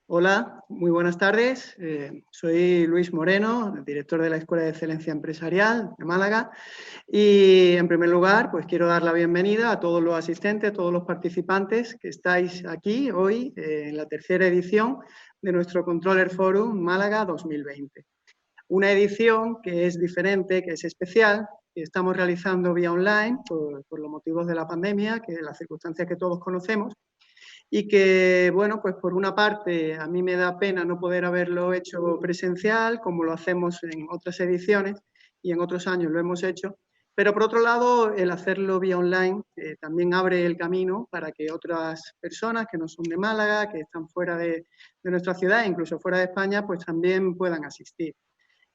Hola, muy buenas tardes. Soy Luis Moreno, director de la Escuela de Excelencia Empresarial de Málaga. Y en primer lugar, pues quiero dar la bienvenida a todos los asistentes, a todos los participantes que estáis aquí hoy en la tercera edición de nuestro Controller Forum Málaga 2020. Una edición que es diferente, que es especial, que estamos realizando vía online por los motivos de la pandemia, que las circunstancias que todos conocemos. Y que, bueno, pues por una parte a mí me da pena no poder haberlo hecho presencial, como lo hacemos en otras ediciones y en otros años lo hemos hecho, pero por otro lado el hacerlo vía online también abre el camino para que otras personas que no son de Málaga, que están fuera de nuestra ciudad, incluso fuera de España, pues también puedan asistir.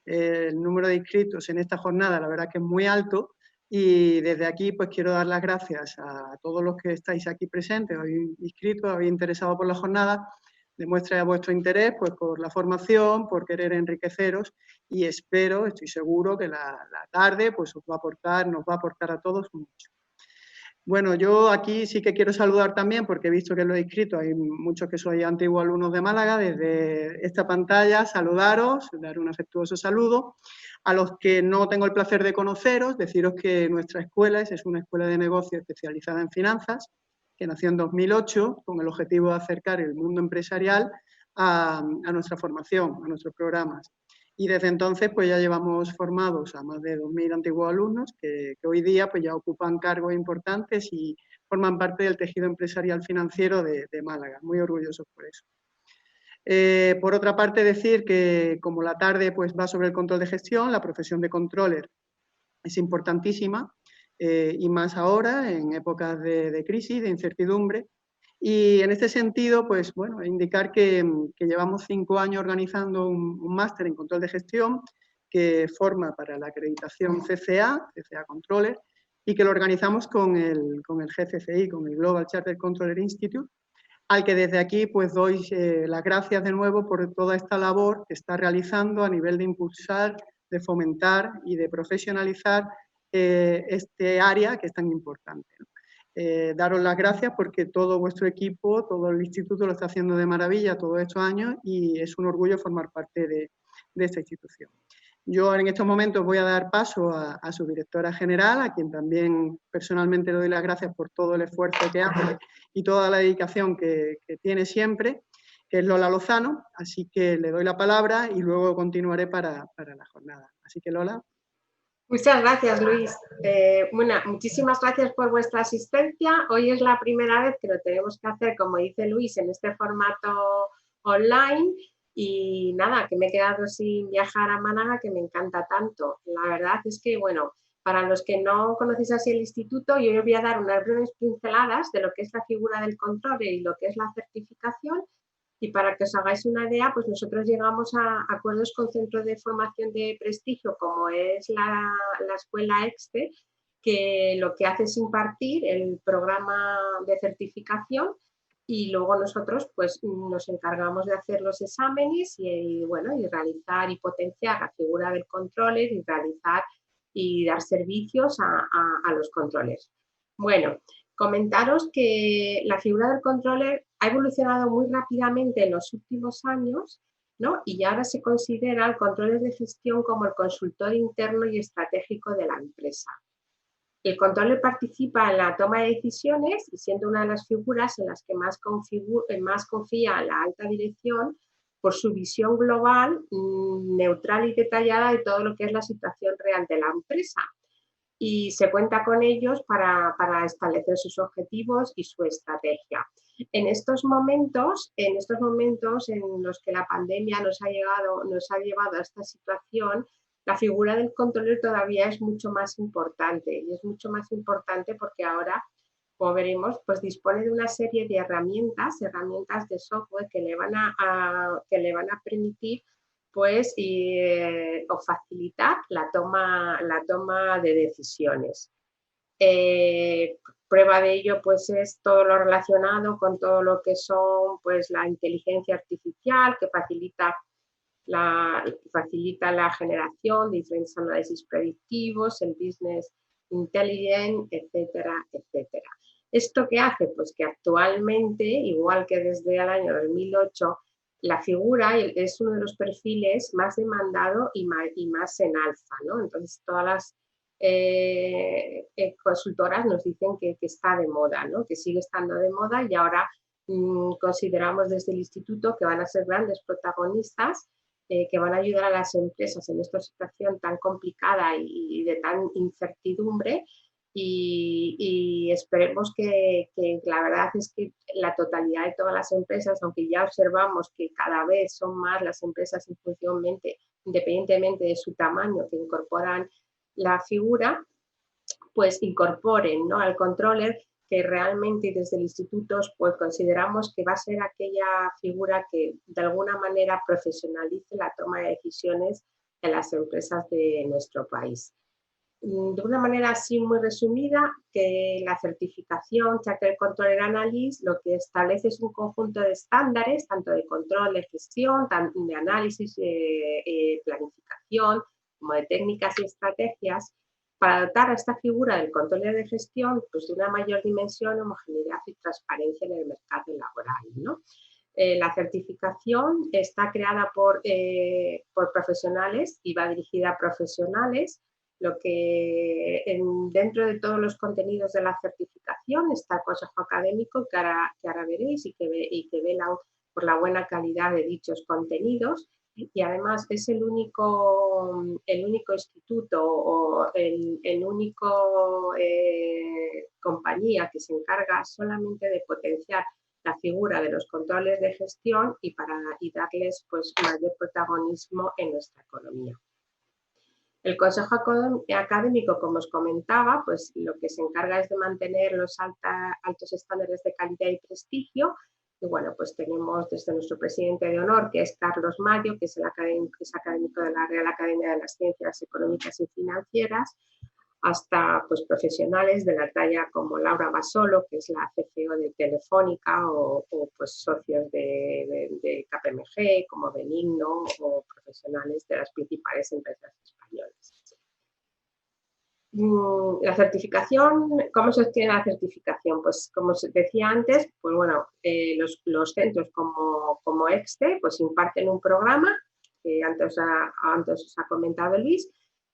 El número de inscritos en esta jornada la verdad que es muy alto y desde aquí pues quiero dar las gracias a todos los que estáis aquí presentes, habéis inscrito, habéis interesado por la jornada, demuestra vuestro interés pues por la formación, por querer enriqueceros y espero, estoy seguro que la tarde pues os va a aportar, nos va a aportar a todos mucho. Bueno, yo aquí sí que quiero saludar también, porque he visto que lo he inscrito, hay muchos que sois antiguos alumnos de Málaga, desde esta pantalla saludaros, dar un afectuoso saludo. A los que no tengo el placer de conoceros, deciros que nuestra escuela es una escuela de negocio especializada en finanzas, que nació en 2008 con el objetivo de acercar el mundo empresarial a nuestra formación, a nuestros programas. Y desde entonces pues ya llevamos formados a más de 2.000 antiguos alumnos que hoy día pues ya ocupan cargos importantes y forman parte del tejido empresarial financiero de Málaga. Muy orgullosos por eso. Por otra parte, decir que como la tarde pues va sobre el control de gestión, la profesión de controller es importantísima y más ahora en épocas de crisis, de incertidumbre. Y en este sentido, pues bueno, indicar que llevamos 5 años organizando un máster en control de gestión que forma para la acreditación CCA Controller, y que lo organizamos con el GCCI, con el Global Charter Controller Institute, al que desde aquí pues doy las gracias de nuevo por toda esta labor que está realizando a nivel de impulsar, de fomentar y de profesionalizar este área que es tan importante, ¿no? Daros las gracias porque todo vuestro equipo, todo el instituto lo está haciendo de maravilla todos estos años y es un orgullo formar parte de esta institución. Yo en estos momentos voy a dar paso a su directora general, a quien también personalmente le doy las gracias por todo el esfuerzo que hace y toda la dedicación que tiene siempre, que es Lola Lozano. Así que le doy la palabra y luego continuaré para la jornada. Así que Lola. Muchas gracias, Luis. Bueno, muchísimas gracias por vuestra asistencia. Hoy es la primera vez que lo tenemos que hacer, como dice Luis, en este formato online. Y nada, que me he quedado sin viajar a Málaga, que me encanta tanto. La verdad es que, bueno, para los que no conocéis así el instituto, yo os voy a dar unas breves pinceladas de lo que es la figura del control y lo que es la certificación. Y para que os hagáis una idea, pues nosotros llegamos a acuerdos con centros de formación de prestigio, como es la Escuela EXTE, que lo que hace es impartir el programa de certificación y luego nosotros pues nos encargamos de hacer los exámenes y bueno, y realizar y potenciar la figura del controller y realizar y dar servicios a los controles. Bueno, comentaros que la figura del controller ha evolucionado muy rápidamente en los últimos años, ¿no? Y ahora se considera el controller de gestión como el consultor interno y estratégico de la empresa. El controller participa en la toma de decisiones y siendo una de las figuras en las que más confía la alta dirección por su visión global, neutral y detallada de todo lo que es la situación real de la empresa. Y se cuenta con ellos para establecer sus objetivos y su estrategia. En estos momentos en los que la pandemia nos ha llevado a esta situación, la figura del controller todavía es mucho más importante y es mucho más importante porque ahora, como veremos, pues dispone de una serie de herramientas de software que le van a permitir pues o facilitar la toma de decisiones. Prueba de ello pues es todo lo relacionado con todo lo que son pues la inteligencia artificial que facilita la generación de diferentes análisis predictivos, el business intelligence, etcétera, etcétera. ¿Esto qué hace? Pues que actualmente, igual que desde el año 2008, la figura es uno de los perfiles más demandado y más en alza, ¿no? Entonces, todas las consultoras nos dicen que está de moda, ¿no? Que sigue estando de moda y ahora consideramos desde el instituto que van a ser grandes protagonistas, que van a ayudar a las empresas en esta situación tan complicada y de tan incertidumbre. Y esperemos que la verdad es que la totalidad de todas las empresas, aunque ya observamos que cada vez son más las empresas independientemente de su tamaño, que incorporan la figura, pues incorporen, ¿no?, al controller, que realmente desde el instituto pues consideramos que va a ser aquella figura que de alguna manera profesionalice la toma de decisiones en las empresas de nuestro país. De una manera así muy resumida, que la certificación Chartered Controller Analyst lo que establece es un conjunto de estándares, tanto de control, de gestión, de análisis, planificación, como de técnicas y estrategias, para dotar a esta figura del controller de gestión pues, de una mayor dimensión, homogeneidad y transparencia en el mercado laboral, ¿no? La certificación está creada por profesionales y va dirigida a profesionales. Lo que dentro de todos los contenidos de la certificación está el consejo académico que ahora veréis y que vela por la buena calidad de dichos contenidos, y además es el único instituto o el único compañía que se encarga solamente de potenciar la figura de los controles de gestión y darles pues mayor protagonismo en nuestra economía. El Consejo Académico, como os comentaba, pues lo que se encarga es de mantener los altos estándares de calidad y prestigio. Y bueno, pues tenemos desde nuestro presidente de honor, que es Carlos Mayo, que es académico de la Real Academia de las Ciencias Económicas y Financieras, hasta pues, profesionales de la talla como Laura Basolo, que es la CFO de Telefónica, o pues, socios de KPMG, como Benigno, o profesionales de las principales empresas españolas. La certificación, ¿cómo se obtiene la certificación? Pues como se decía antes, pues bueno, los centros como EXTE pues imparten un programa que antes os ha comentado Luis,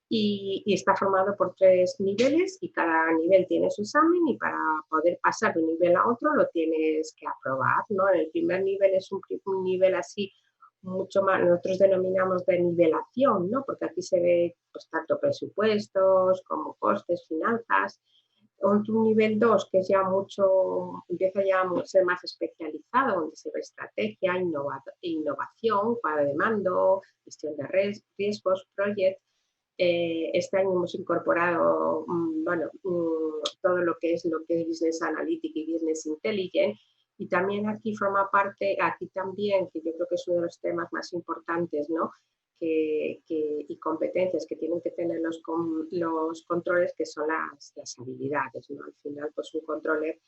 y está formado por 3 niveles y cada nivel tiene su examen, y para poder pasar de un nivel a otro lo tienes que aprobar, ¿no? El primer nivel es un nivel así mucho más, nosotros denominamos de nivelación, ¿no? Porque aquí se ve pues, tanto presupuestos como costes, finanzas. Un nivel 2 que es ya empieza ya a ser más especializado, donde se ve estrategia, innovación, cuadro de mando, gestión de riesgos, project. Este año hemos incorporado todo lo que es Business Analytics y Business Intelligence, y también aquí forma parte, aquí también, que yo creo que es uno de los temas más importantes, ¿no? Y competencias que tienen que tener los controles, que son las habilidades, ¿no? Al final, pues un controller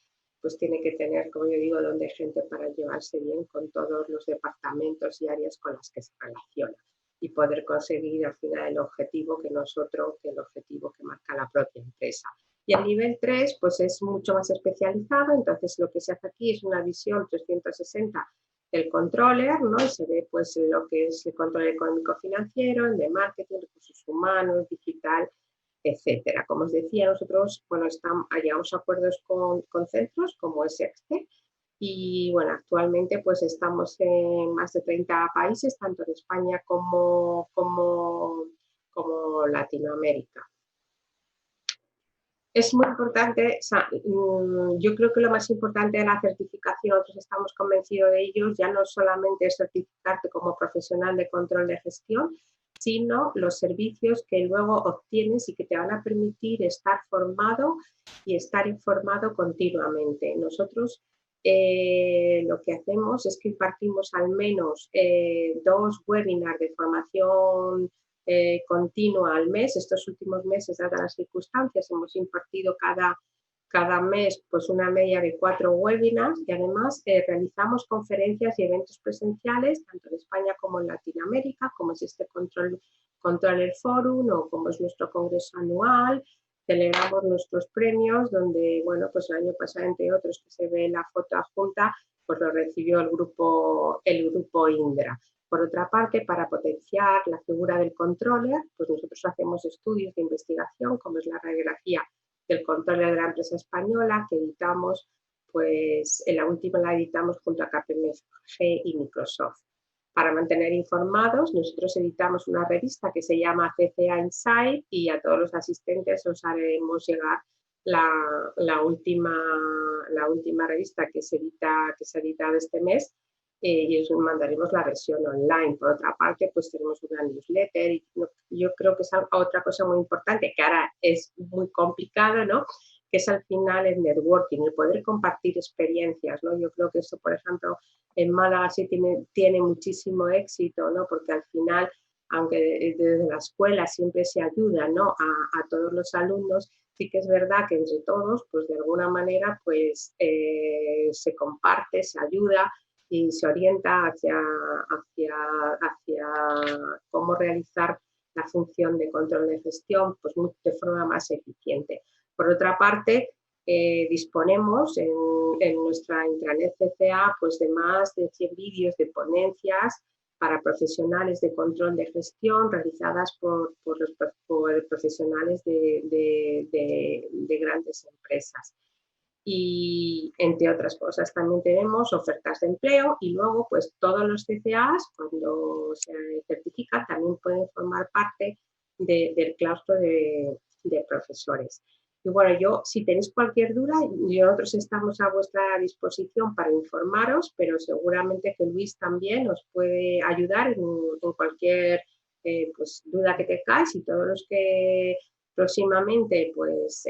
pues tiene que tener, como yo digo, donde gente para llevarse bien con todos los departamentos y áreas con las que se relaciona, y poder conseguir al final el objetivo que el objetivo que marca la propia empresa. Y el nivel 3 pues es mucho más especializado, entonces lo que se hace aquí es una visión 360 del controller, ¿no? Y se ve pues lo que es el control económico-financiero, el de marketing, recursos humanos, digital, etcétera. Como os decía, nosotros hallamos acuerdos con centros como es EXTE, y bueno, actualmente pues estamos en más de 30 países, tanto en España como Latinoamérica. Es muy importante, yo creo que lo más importante de la certificación, nosotros estamos convencidos de ello, ya no solamente es certificarte como profesional de control de gestión, sino los servicios que luego obtienes y que te van a permitir estar formado y estar informado continuamente. Nosotros lo que hacemos es que impartimos al menos 2 webinars de formación continua al mes. Estos últimos meses, dadas las circunstancias, hemos impartido cada mes pues una media de 4 webinars, y además realizamos conferencias y eventos presenciales tanto en España como en Latinoamérica, como es este Controller Forum o como es nuestro congreso anual. Celebramos nuestros premios, donde, bueno, pues el año pasado, entre otros, que se ve la foto adjunta, pues lo recibió el grupo Indra. Por otra parte, para potenciar la figura del controller, pues nosotros hacemos estudios de investigación, como es la radiografía del controller de la empresa española, que editamos, pues en la última la editamos junto a KPMG y Microsoft. Para mantener informados, nosotros editamos una revista que se llama CCA Insight y a todos los asistentes os haremos llegar la última revista que se ha editado este mes y os mandaremos la versión online. Por otra parte, pues tenemos una newsletter y yo creo que es otra cosa muy importante, que ahora es muy complicado, ¿no? Que es al final el networking, el poder compartir experiencias, ¿no? Yo creo que esto, por ejemplo, en Málaga sí tiene muchísimo éxito, ¿no? Porque al final, aunque desde la escuela siempre se ayuda, ¿no? a todos los alumnos, sí que es verdad que entre todos, pues de alguna manera, pues se comparte, se ayuda y se orienta hacia cómo realizar la función de control de gestión pues, de forma más eficiente. Por otra parte, disponemos en nuestra intranet CCA pues, de más de 100 vídeos de ponencias para profesionales de control de gestión realizadas por profesionales de grandes empresas. Y entre otras cosas también tenemos ofertas de empleo y luego pues todos los CCAs cuando se certifican también pueden formar parte del claustro de profesores. Y bueno, yo si tenéis cualquier duda, nosotros estamos a vuestra disposición para informaros, pero seguramente que Luis también os puede ayudar en cualquier pues, duda que tengáis y todos los que próximamente pues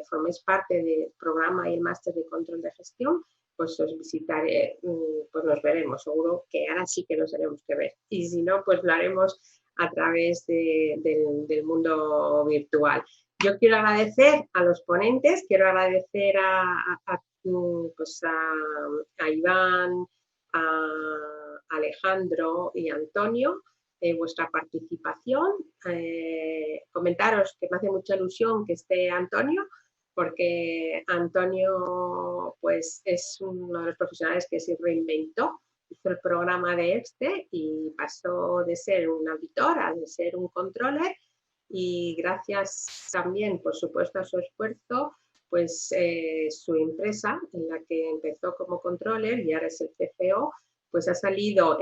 forméis parte del programa y el máster de control de gestión, pues os visitaré, pues nos veremos, seguro que ahora sí que nos tenemos que ver y si no, pues lo haremos a través del mundo virtual. Yo quiero agradecer a los ponentes, quiero agradecer pues a Iván, a Alejandro y a Antonio vuestra participación. Comentaros que me hace mucha ilusión que esté Antonio, porque Antonio pues, es uno de los profesionales que se reinventó, hizo el programa de EXTE y pasó de ser un auditor a de ser un controller y gracias también, por supuesto, a su esfuerzo, pues su empresa, en la que empezó como controller y ahora es el CFO, pues ha salido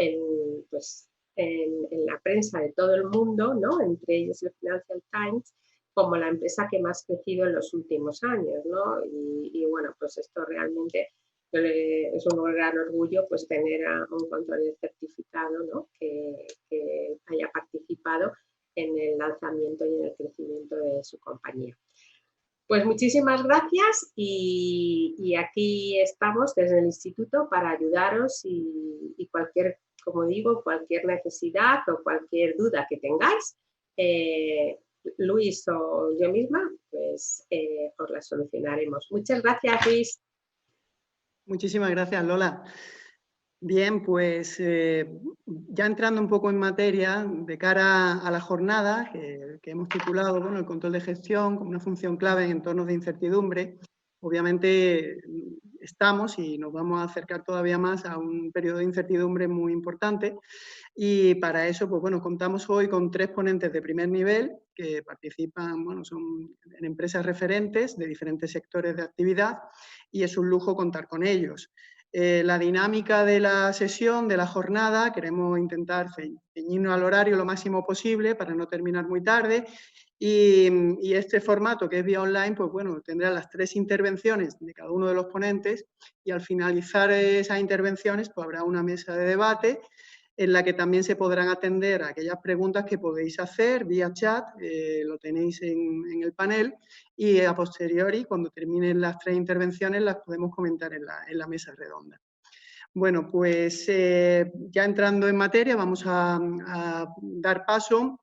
pues, en la prensa de todo el mundo, ¿no? Entre ellos el Financial Times, como la empresa que más ha crecido en los últimos años, ¿no? Y bueno, pues esto realmente es un gran orgullo pues tener a un controller certificado, ¿no? que haya participado en el lanzamiento y en el crecimiento de su compañía. Pues muchísimas gracias y aquí estamos desde el instituto para ayudaros y cualquier, como digo, cualquier necesidad o cualquier duda que tengáis, Luis o yo misma, pues os la solucionaremos. Muchas gracias, Luis. Muchísimas gracias, Lola. Bien, pues ya entrando un poco en materia, de cara a la jornada que hemos titulado, bueno, el control de gestión como una función clave en entornos de incertidumbre, obviamente estamos y nos vamos a acercar todavía más a un periodo de incertidumbre muy importante y para eso, pues bueno, contamos hoy con 3 ponentes de primer nivel que participan, bueno, son en empresas referentes de diferentes sectores de actividad y es un lujo contar con ellos. La dinámica de la sesión, de la jornada, queremos intentar ceñirnos al horario lo máximo posible para no terminar muy tarde y este formato que es vía online, pues bueno, tendrá las 3 intervenciones de cada uno de los ponentes y al finalizar esas intervenciones pues habrá una mesa de debate en la que también se podrán atender a aquellas preguntas que podéis hacer vía chat, lo tenéis en el panel, y a posteriori, cuando terminen las 3 intervenciones, las podemos comentar en la mesa redonda. Bueno, pues ya entrando en materia, vamos a dar paso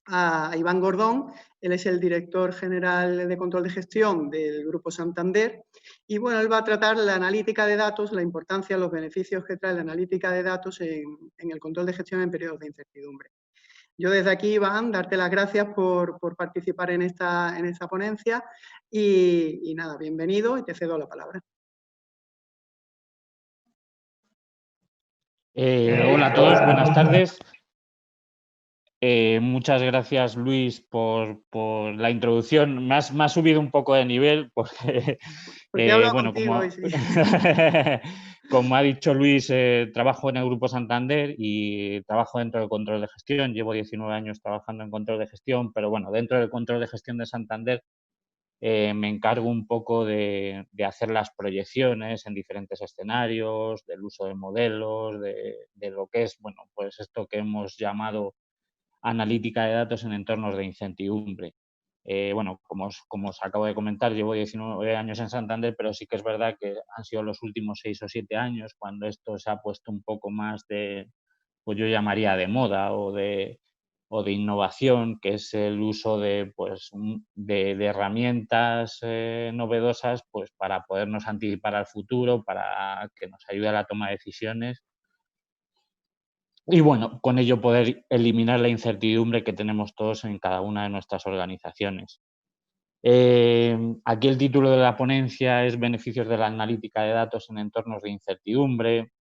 a Iván Gordón. Él es el director general de control de gestión del Grupo Santander y bueno, él va a tratar la analítica de datos, la importancia, los beneficios que trae la analítica de datos en el control de gestión en periodos de incertidumbre. Yo desde aquí, Iván, darte las gracias por participar en esta ponencia y nada, bienvenido y te cedo la palabra. Hola a todos, buenas tardes. Muchas gracias, Luis, por la introducción. Me has subido un poco de nivel porque, Porque he hablado bueno, contigo hoy, sí. como ha dicho Luis, trabajo en el Grupo Santander y trabajo dentro del control de gestión. Llevo 19 años trabajando en control de gestión, pero bueno, dentro del control de gestión de Santander me encargo un poco de hacer las proyecciones en diferentes escenarios, del uso de modelos, de lo que es, bueno, pues esto que hemos llamado analítica de datos en entornos de incertidumbre. Bueno, como os acabo de comentar, llevo 19 años en Santander, pero sí que es verdad que han sido los últimos 6 o 7 años cuando esto se ha puesto un poco más de, pues yo llamaría de moda o de innovación, que es el uso de, pues, de herramientas novedosas, pues, para podernos anticipar al futuro, para que nos ayude a la toma de decisiones y, bueno, con ello poder eliminar la incertidumbre que tenemos todos en cada una de nuestras organizaciones. Aquí el título de la ponencia es Beneficios de la analítica de datos en entornos de incertidumbre.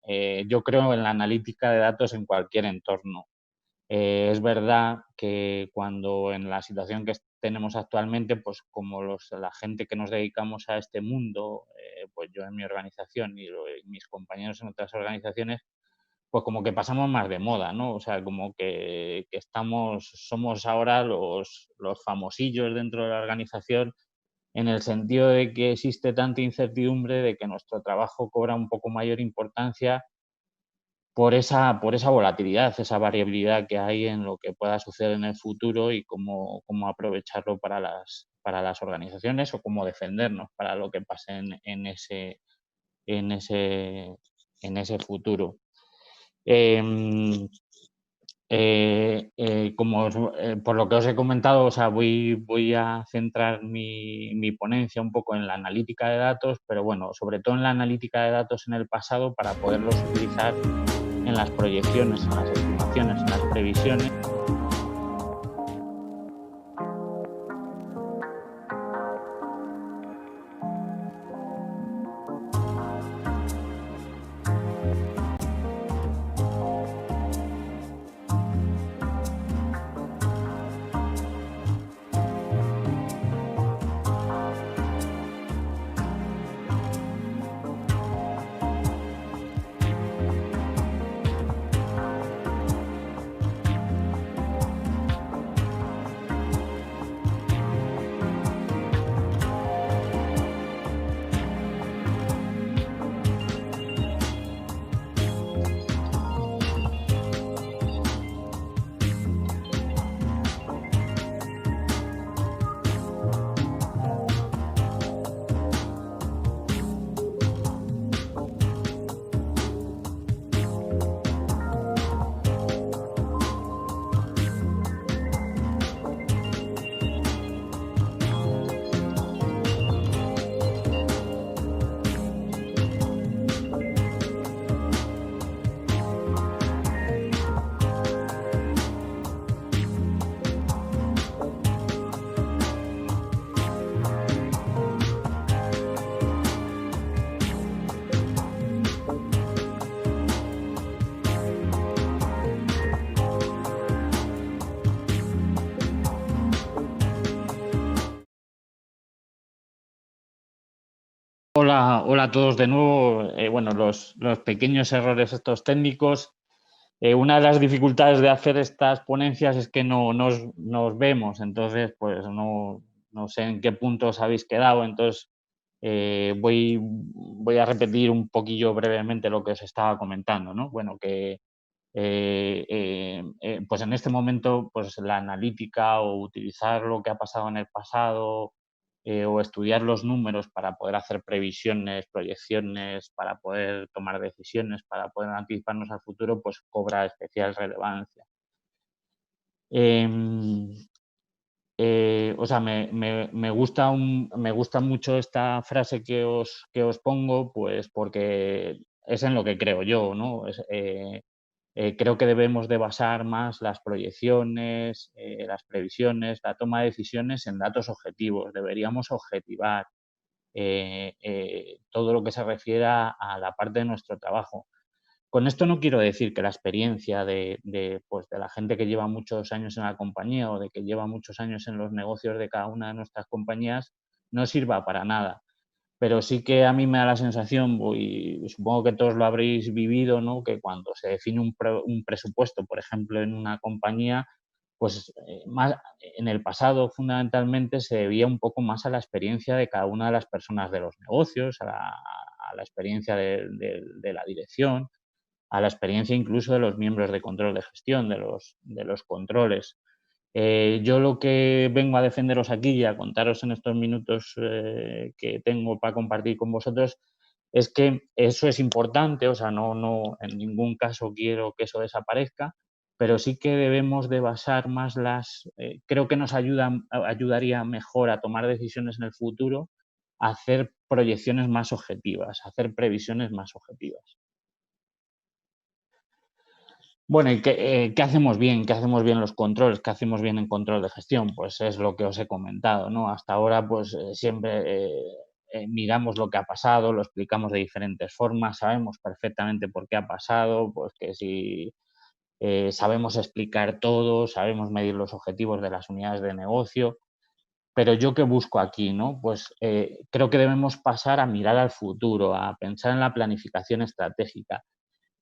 Yo creo en la analítica de datos en cualquier entorno. Es verdad que cuando en la situación que tenemos actualmente, pues como la gente que nos dedicamos a este mundo, pues yo en mi organización y mis compañeros en otras organizaciones, pues como que pasamos más de moda, ¿no? O sea, como que somos ahora los famosillos dentro de la organización en el sentido de que existe tanta incertidumbre de que nuestro trabajo cobra un poco mayor importancia por esa volatilidad, esa variabilidad que hay en lo que pueda suceder en el futuro y cómo aprovecharlo para las organizaciones o cómo defendernos para lo que pase en en ese, en ese futuro. Em, por lo que os he comentado, o sea, voy a centrar mi ponencia un poco en la analítica de datos, pero bueno, sobre todo en la analítica de datos en el pasado para poderlos utilizar en las proyecciones, en las estimaciones, en las previsiones. Hola a todos de nuevo. Bueno, los pequeños errores estos técnicos. Una de las dificultades de hacer estas ponencias es que no nos vemos, entonces pues no sé en qué punto os habéis quedado, entonces voy a repetir un poquillo brevemente lo que os estaba comentando, ¿no? Bueno, que pues en este momento pues la analítica o utilizar lo que ha pasado en el pasado o estudiar los números para poder hacer previsiones, proyecciones, para poder tomar decisiones, para poder anticiparnos al futuro, pues cobra especial relevancia. O sea, me gusta mucho esta frase que os pongo, pues porque es en lo que creo yo, ¿no? Creo que debemos de basar más las proyecciones, las previsiones, la toma de decisiones en datos objetivos. Deberíamos objetivar todo lo que se refiera a la parte de nuestro trabajo. Con esto no quiero decir que la experiencia pues de la gente que lleva muchos años en la compañía o de que lleva muchos años en los negocios de cada una de nuestras compañías no sirva para nada. Pero sí que a mí me da la sensación, y supongo que todos lo habréis vivido, ¿no? Que cuando se define un presupuesto, por ejemplo, en una compañía, pues más, en el pasado fundamentalmente se debía un poco más a la experiencia de cada una de las personas de los negocios, a la experiencia de la dirección, a la experiencia incluso de los miembros de control de gestión, de los controles. Yo lo que vengo a defenderos aquí y a contaros en estos minutos que tengo para compartir con vosotros es que eso es importante, o sea, no en ningún caso quiero que eso desaparezca, pero sí que debemos de basar más creo que nos ayudaría mejor a tomar decisiones en el futuro, a hacer proyecciones más objetivas, a hacer previsiones más objetivas. Bueno, ¿y qué hacemos bien? ¿Qué hacemos bien los controles? ¿Qué hacemos bien en control de gestión? Pues es lo que os he comentado, ¿no? Hasta ahora, pues siempre miramos lo que ha pasado, lo explicamos de diferentes formas, sabemos perfectamente por qué ha pasado, pues que si sabemos explicar todo, sabemos medir los objetivos de las unidades de negocio, pero ¿yo qué busco aquí, no? Pues creo que debemos pasar a mirar al futuro, a pensar en la planificación estratégica.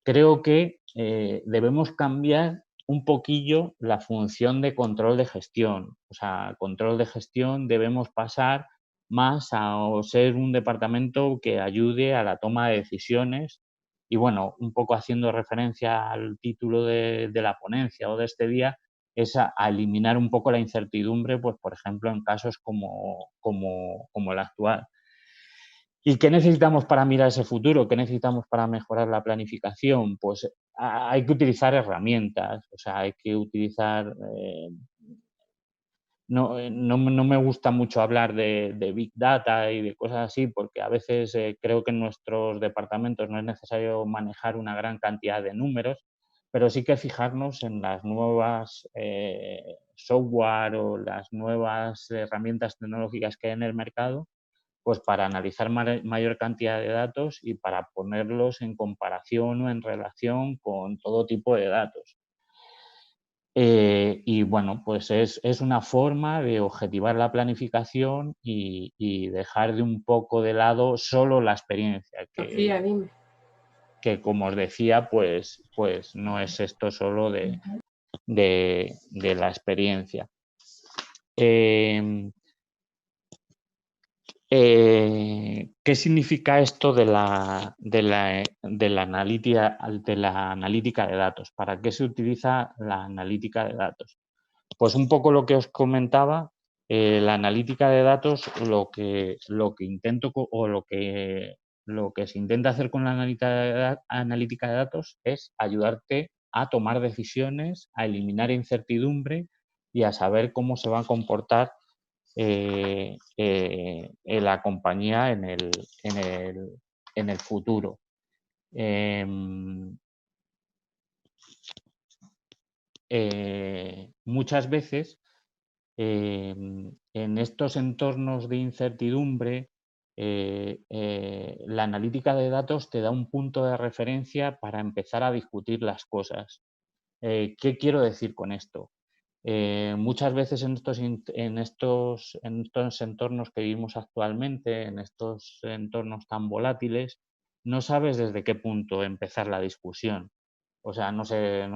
Creo que debemos cambiar un poquillo la función de control de gestión. O sea, control de gestión debemos pasar más a ser un departamento que ayude a la toma de decisiones y, bueno, un poco haciendo referencia al título de la ponencia o de este día, es a eliminar un poco la incertidumbre, pues, por ejemplo, en casos como el actual. ¿Y qué necesitamos para mirar ese futuro? ¿Qué necesitamos para mejorar la planificación? Pues hay que utilizar herramientas, o sea, hay que utilizar... no me gusta mucho hablar de Big Data y de cosas así, porque a veces creo que en nuestros departamentos no es necesario manejar una gran cantidad de números, pero sí que fijarnos en las nuevas software o las nuevas herramientas tecnológicas que hay en el mercado, pues para analizar mayor cantidad de datos y para ponerlos en comparación o en relación con todo tipo de datos. Y bueno, pues es una forma de objetivar la planificación y dejar de un poco de lado solo la experiencia, Sofía, dime. que como os decía, pues no es esto solo de la experiencia. ¿Qué significa esto de la analítica de datos? ¿Para qué se utiliza la analítica de datos? Pues un poco lo que os comentaba, la analítica de datos, lo que intento o lo que se intenta hacer con la analítica de datos es ayudarte a tomar decisiones, a eliminar incertidumbre y a saber cómo se va a comportar la compañía en el futuro. Muchas veces en estos entornos de incertidumbre, la analítica de datos te da un punto de referencia para empezar a discutir las cosas. ¿Qué quiero decir con esto? Muchas veces en estos entornos que vivimos actualmente, en estos entornos tan volátiles, no sabes desde qué punto empezar la discusión. O sea, no sé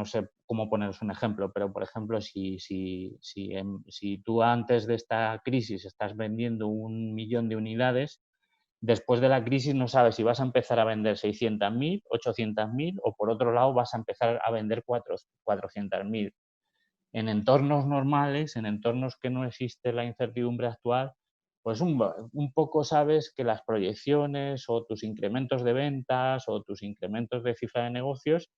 cómo poneros un ejemplo, pero por ejemplo, si tú antes de esta crisis estás vendiendo 1 millón de unidades, después de la crisis no sabes si vas a empezar a vender 600.000, 800.000 o por otro lado vas a empezar a vender 400.000. En entornos normales, en entornos que no existe la incertidumbre actual, pues un poco sabes que las proyecciones o tus incrementos de ventas o tus incrementos de cifra de negocios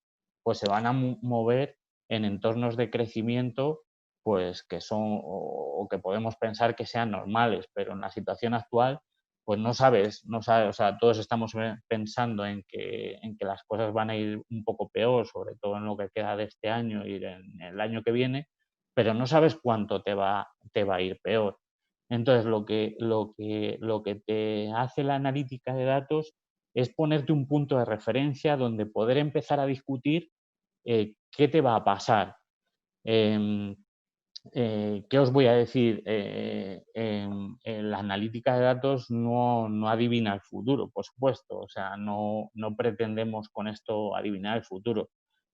pues se van a mover en entornos de crecimiento pues que son o que podemos pensar que sean normales, pero en la situación actual pues no sabes, o sea, todos estamos pensando en que las cosas van a ir un poco peor, sobre todo en lo que queda de este año y en el año que viene, pero no sabes cuánto te va a ir peor. Entonces, lo que te hace la analítica de datos es ponerte un punto de referencia donde poder empezar a discutir qué te va a pasar. ¿Qué os voy a decir? La analítica de datos no adivina el futuro, por supuesto. O sea, no pretendemos con esto adivinar el futuro.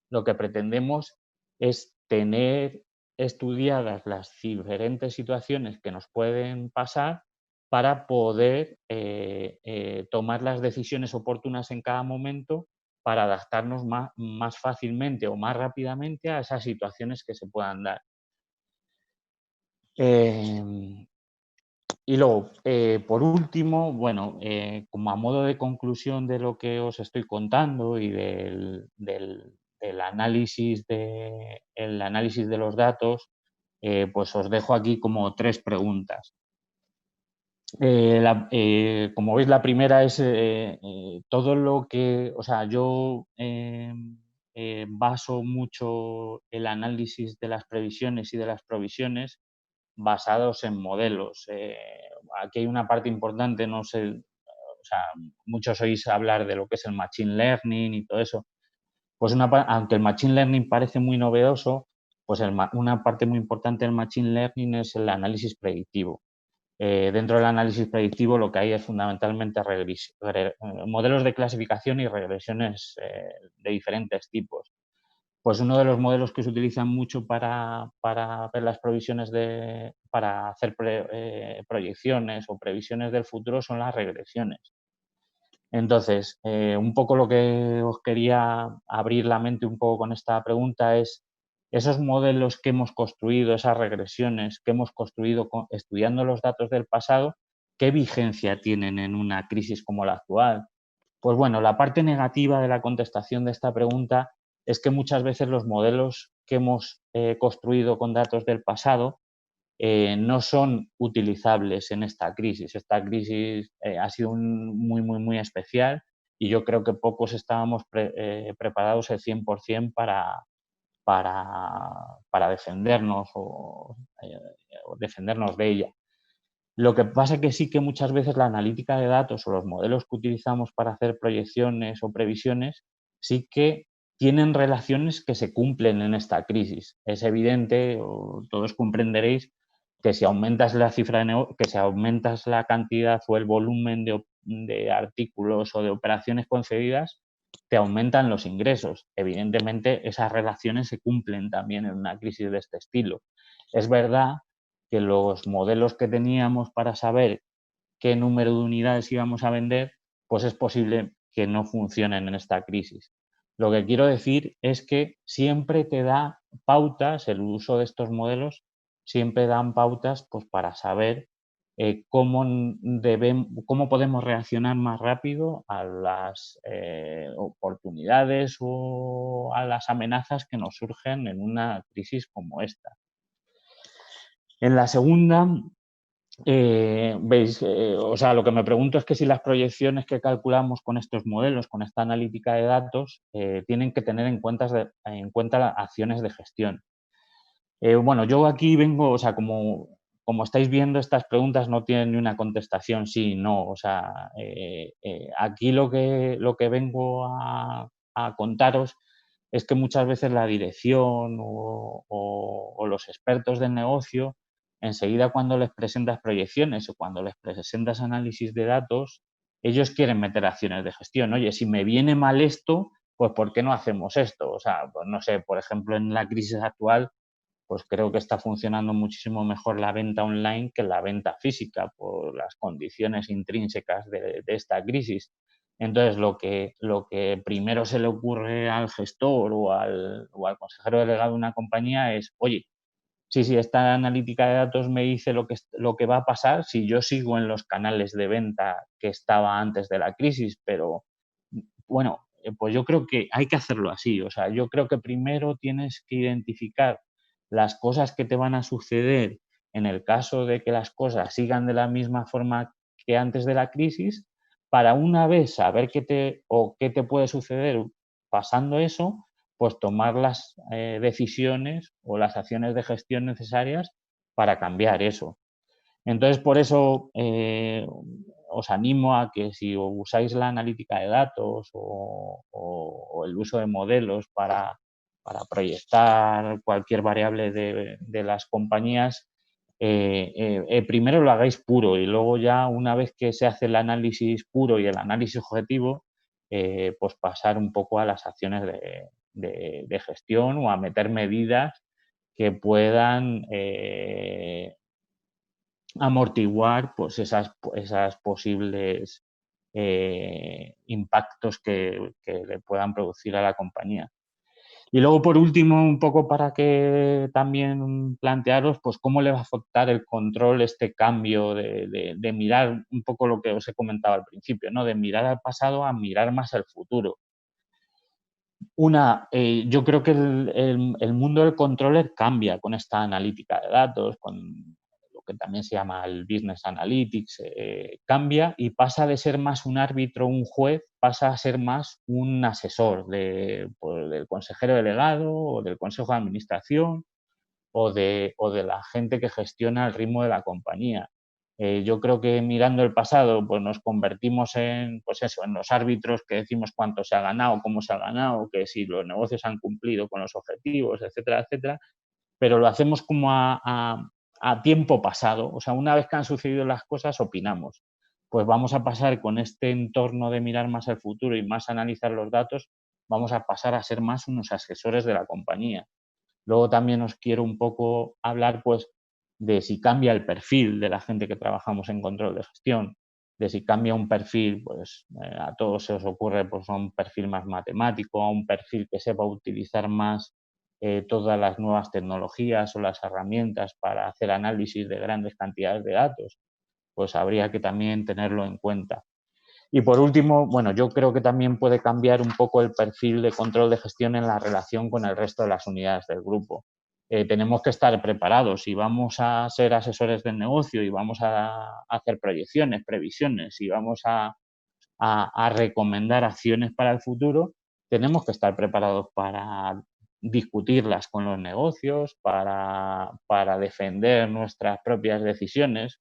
Lo que pretendemos es tener estudiadas las diferentes situaciones que nos pueden pasar para poder tomar las decisiones oportunas en cada momento para adaptarnos más fácilmente o más rápidamente a esas situaciones que se puedan dar. Y luego, por último, bueno, como a modo de conclusión de lo que os estoy contando y el análisis de los datos, pues os dejo aquí como 3 preguntas. Como veis, la primera es todo lo que, o sea, yo baso mucho el análisis de las previsiones y de las provisiones basados en modelos. Aquí hay una parte importante, no sé, o sea, muchos oís hablar de lo que es el Machine Learning y todo eso. Pues aunque el Machine Learning parece muy novedoso, pues una parte muy importante del Machine Learning es el análisis predictivo. Dentro del análisis predictivo lo que hay es fundamentalmente modelos de clasificación y regresiones de diferentes tipos. Pues uno de los modelos que se utilizan mucho para ver las provisiones para hacer proyecciones o previsiones del futuro son las regresiones. Entonces, un poco lo que os quería abrir la mente un poco con esta pregunta es esos modelos que hemos construido, esas regresiones que hemos construido estudiando los datos del pasado, ¿qué vigencia tienen en una crisis como la actual? Pues bueno, la parte negativa de la contestación de esta pregunta es que muchas veces los modelos que hemos construido con datos del pasado no son utilizables en esta crisis. Esta crisis ha sido muy especial y yo creo que pocos estábamos preparados el 100% para defendernos o defendernos de ella. Lo que pasa es que sí que muchas veces la analítica de datos o los modelos que utilizamos para hacer proyecciones o previsiones sí que tienen relaciones que se cumplen en esta crisis. Es evidente, o todos comprenderéis, que si aumentas la cifra que si aumentas la cantidad o el volumen de artículos o de operaciones concedidas, te aumentan los ingresos. Evidentemente, esas relaciones se cumplen también en una crisis de este estilo. Es verdad que los modelos que teníamos para saber qué número de unidades íbamos a vender, pues es posible que no funcionen en esta crisis. Lo que quiero decir es que siempre te da pautas, el uso de estos modelos siempre dan pautas pues, para saber cómo podemos reaccionar más rápido a las oportunidades o a las amenazas que nos surgen en una crisis como esta. En la segunda, veis, o sea, lo que me pregunto es que si las proyecciones que calculamos con estos modelos, con esta analítica de datos, tienen que tener en cuenta las acciones de gestión. Bueno, yo aquí vengo, o sea, como estáis viendo, estas preguntas no tienen ni una contestación sí, no. O sea, aquí lo que vengo a contaros es que muchas veces la dirección o los expertos del negocio, enseguida cuando les presentas proyecciones o cuando les presentas análisis de datos, ellos quieren meter acciones de gestión. Oye, si me viene mal esto, pues ¿por qué no hacemos esto? O sea, pues no sé, por ejemplo, en la crisis actual, pues creo que está funcionando muchísimo mejor la venta online que la venta física por las condiciones intrínsecas de esta crisis. Entonces, lo que primero se le ocurre al gestor o al consejero delegado de una compañía es, oye, sí, esta analítica de datos me dice lo que va a pasar si yo sigo en los canales de venta que estaba antes de la crisis, pero bueno, pues yo creo que hay que hacerlo así. O sea, yo creo que primero tienes que identificar las cosas que te van a suceder en el caso de que las cosas sigan de la misma forma que antes de la crisis, para una vez saber qué te puede suceder pasando eso, pues tomar las decisiones o las acciones de gestión necesarias para cambiar eso. Entonces, por eso os animo a que si usáis la analítica de datos o el uso de modelos para proyectar cualquier variable de las compañías, primero lo hagáis puro y luego ya una vez que se hace el análisis puro y el análisis objetivo, pues pasar un poco a las acciones de gestión o a meter medidas que puedan amortiguar pues esas posibles impactos que le puedan producir a la compañía. Y luego, por último, un poco para que también plantearos, pues cómo le va a afectar el control este cambio de mirar un poco lo que os he comentado al principio, ¿no? De mirar al pasado a mirar más al futuro. Yo creo que el mundo del controller cambia con esta analítica de datos, con lo que también se llama el business analytics, cambia y pasa de ser más un árbitro, un juez, pasa a ser más un asesor del consejero delegado o del consejo de administración o de la gente que gestiona el ritmo de la compañía. Yo creo que mirando el pasado, pues nos convertimos en, pues eso, en los árbitros que decimos cuánto se ha ganado, cómo se ha ganado, que si los negocios han cumplido con los objetivos, etcétera, etcétera, pero lo hacemos como a tiempo pasado. O sea, una vez que han sucedido las cosas, opinamos. Pues vamos a pasar con este entorno de mirar más al futuro y más analizar los datos, vamos a pasar a ser más unos asesores de la compañía. Luego también os quiero un poco hablar pues de si cambia el perfil de la gente que trabajamos en control de gestión, de si cambia un perfil, pues a todos se os ocurre pues a un perfil más matemático, a un perfil que sepa utilizar más todas las nuevas tecnologías o las herramientas para hacer análisis de grandes cantidades de datos, pues habría que también tenerlo en cuenta. Y por último, bueno, yo creo que también puede cambiar un poco el perfil de control de gestión en la relación con el resto de las unidades del grupo. Tenemos que estar preparados. Si vamos a ser asesores del negocio y vamos a hacer proyecciones, previsiones y vamos a recomendar acciones para el futuro, tenemos que estar preparados para discutirlas con los negocios, para defender nuestras propias decisiones.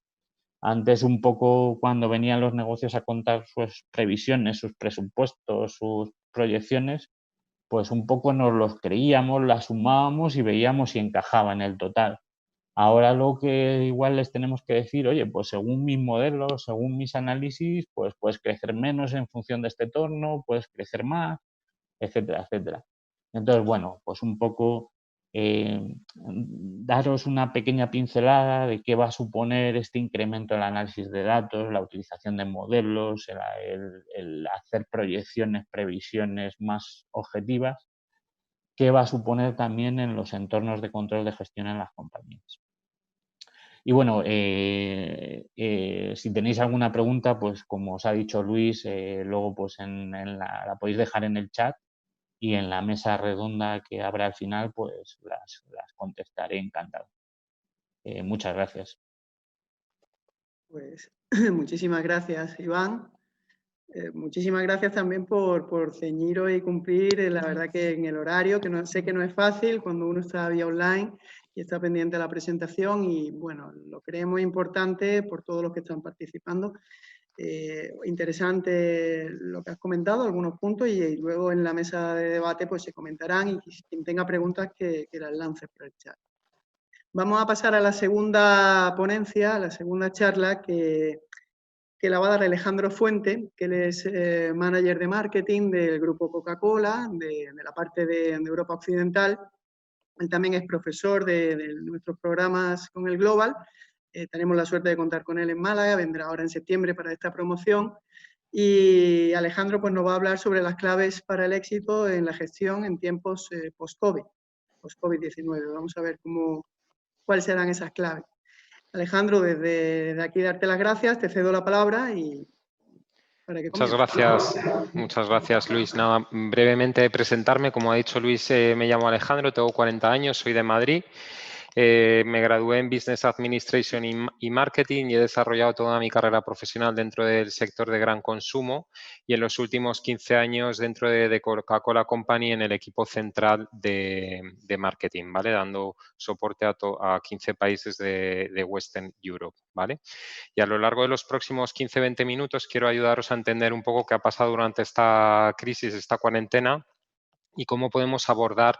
Antes un poco cuando venían los negocios a contar sus previsiones, sus presupuestos, sus proyecciones, pues un poco nos los creíamos, las sumábamos y veíamos si encajaba en el total. Ahora lo que igual les tenemos que decir, oye, pues según mis modelos, según mis análisis, pues puedes crecer menos en función de este entorno, puedes crecer más, etcétera, etcétera. Entonces, bueno, pues un poco daros una pequeña pincelada de qué va a suponer este incremento en el análisis de datos, la utilización de modelos, el hacer proyecciones, previsiones más objetivas, qué va a suponer también en los entornos de control de gestión en las compañías. Y bueno, si tenéis alguna pregunta, pues como os ha dicho Luis, luego pues la podéis dejar en el chat y en la mesa redonda que habrá al final, pues las contestaré encantado. Muchas gracias. Pues muchísimas gracias, Iván. Muchísimas gracias también por ceñiros y cumplir, la verdad que en el horario, que sé que no es fácil cuando uno está vía online y está pendiente de la presentación y bueno, lo creemos importante por todos los que están participando. Interesante lo que has comentado, algunos puntos y luego en la mesa de debate pues se comentarán y quien tenga preguntas que las lance por el chat. Vamos a pasar a la segunda ponencia, a la segunda charla que la va a dar Alejandro Fuente, que él es manager de marketing del grupo Coca-Cola, de la parte de Europa Occidental. Él también es profesor de nuestros programas con el Global. Tenemos la suerte de contar con él en Málaga, vendrá ahora en septiembre para esta promoción. Y Alejandro pues, nos va a hablar sobre las claves para el éxito en la gestión en tiempos post-COVID, post-COVID-19. Vamos a ver cuáles serán esas claves. Alejandro, desde aquí darte las gracias, te cedo la palabra y para que comiences. Muchas gracias Luis. Nada, brevemente presentarme, como ha dicho Luis, me llamo Alejandro, tengo 40 años, soy de Madrid Me gradué en Business Administration y Marketing y he desarrollado toda mi carrera profesional dentro del sector de gran consumo y en los últimos 15 años dentro de Coca-Cola Company en el equipo central de marketing, ¿vale? Dando soporte a 15 países de Western Europe, ¿vale? Y a lo largo de los próximos 15-20 minutos quiero ayudaros a entender un poco qué ha pasado durante esta crisis, esta cuarentena, y cómo podemos abordar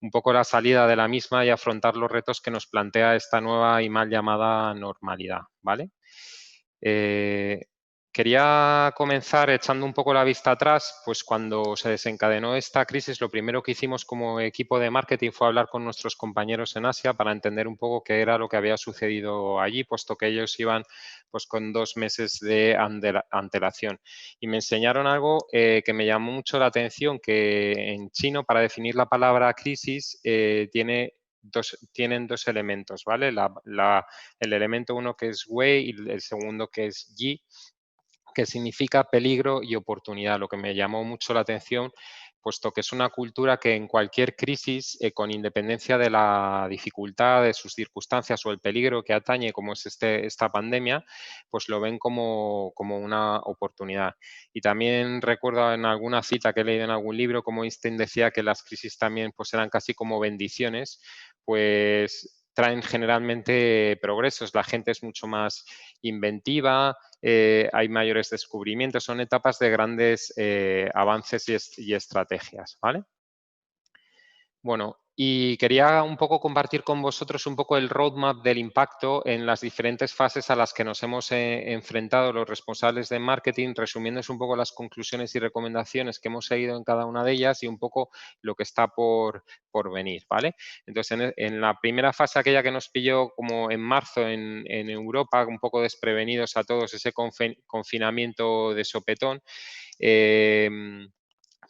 un poco la salida de la misma y afrontar los retos que nos plantea esta nueva y mal llamada normalidad, ¿vale? Quería comenzar echando un poco la vista atrás, pues cuando se desencadenó esta crisis, lo primero que hicimos como equipo de marketing fue hablar con nuestros compañeros en Asia para entender un poco qué era lo que había sucedido allí, puesto que ellos iban pues con 2 meses de antelación. Y me enseñaron algo que me llamó mucho la atención, que en chino, para definir la palabra crisis, tienen dos elementos, ¿vale? El elemento uno que es wei y el segundo que es yi, que significa peligro y oportunidad, lo que me llamó mucho la atención, puesto que es una cultura que en cualquier crisis, con independencia de la dificultad, de sus circunstancias o el peligro que atañe, como es esta pandemia, pues lo ven como una oportunidad. Y también recuerdo en alguna cita que he leído en algún libro, como Einstein decía que las crisis también pues eran casi como bendiciones, pues traen generalmente progresos. La gente es mucho más inventiva, hay mayores descubrimientos, son etapas de grandes avances y estrategias, ¿vale? Bueno, y quería un poco compartir con vosotros un poco el roadmap del impacto en las diferentes fases a las que nos hemos enfrentado los responsables de marketing, resumiéndose un poco las conclusiones y recomendaciones que hemos seguido en cada una de ellas y un poco lo que está por venir, ¿vale? Entonces, en la primera fase, aquella que nos pilló como en marzo en Europa, un poco desprevenidos a todos, ese confinamiento de sopetón,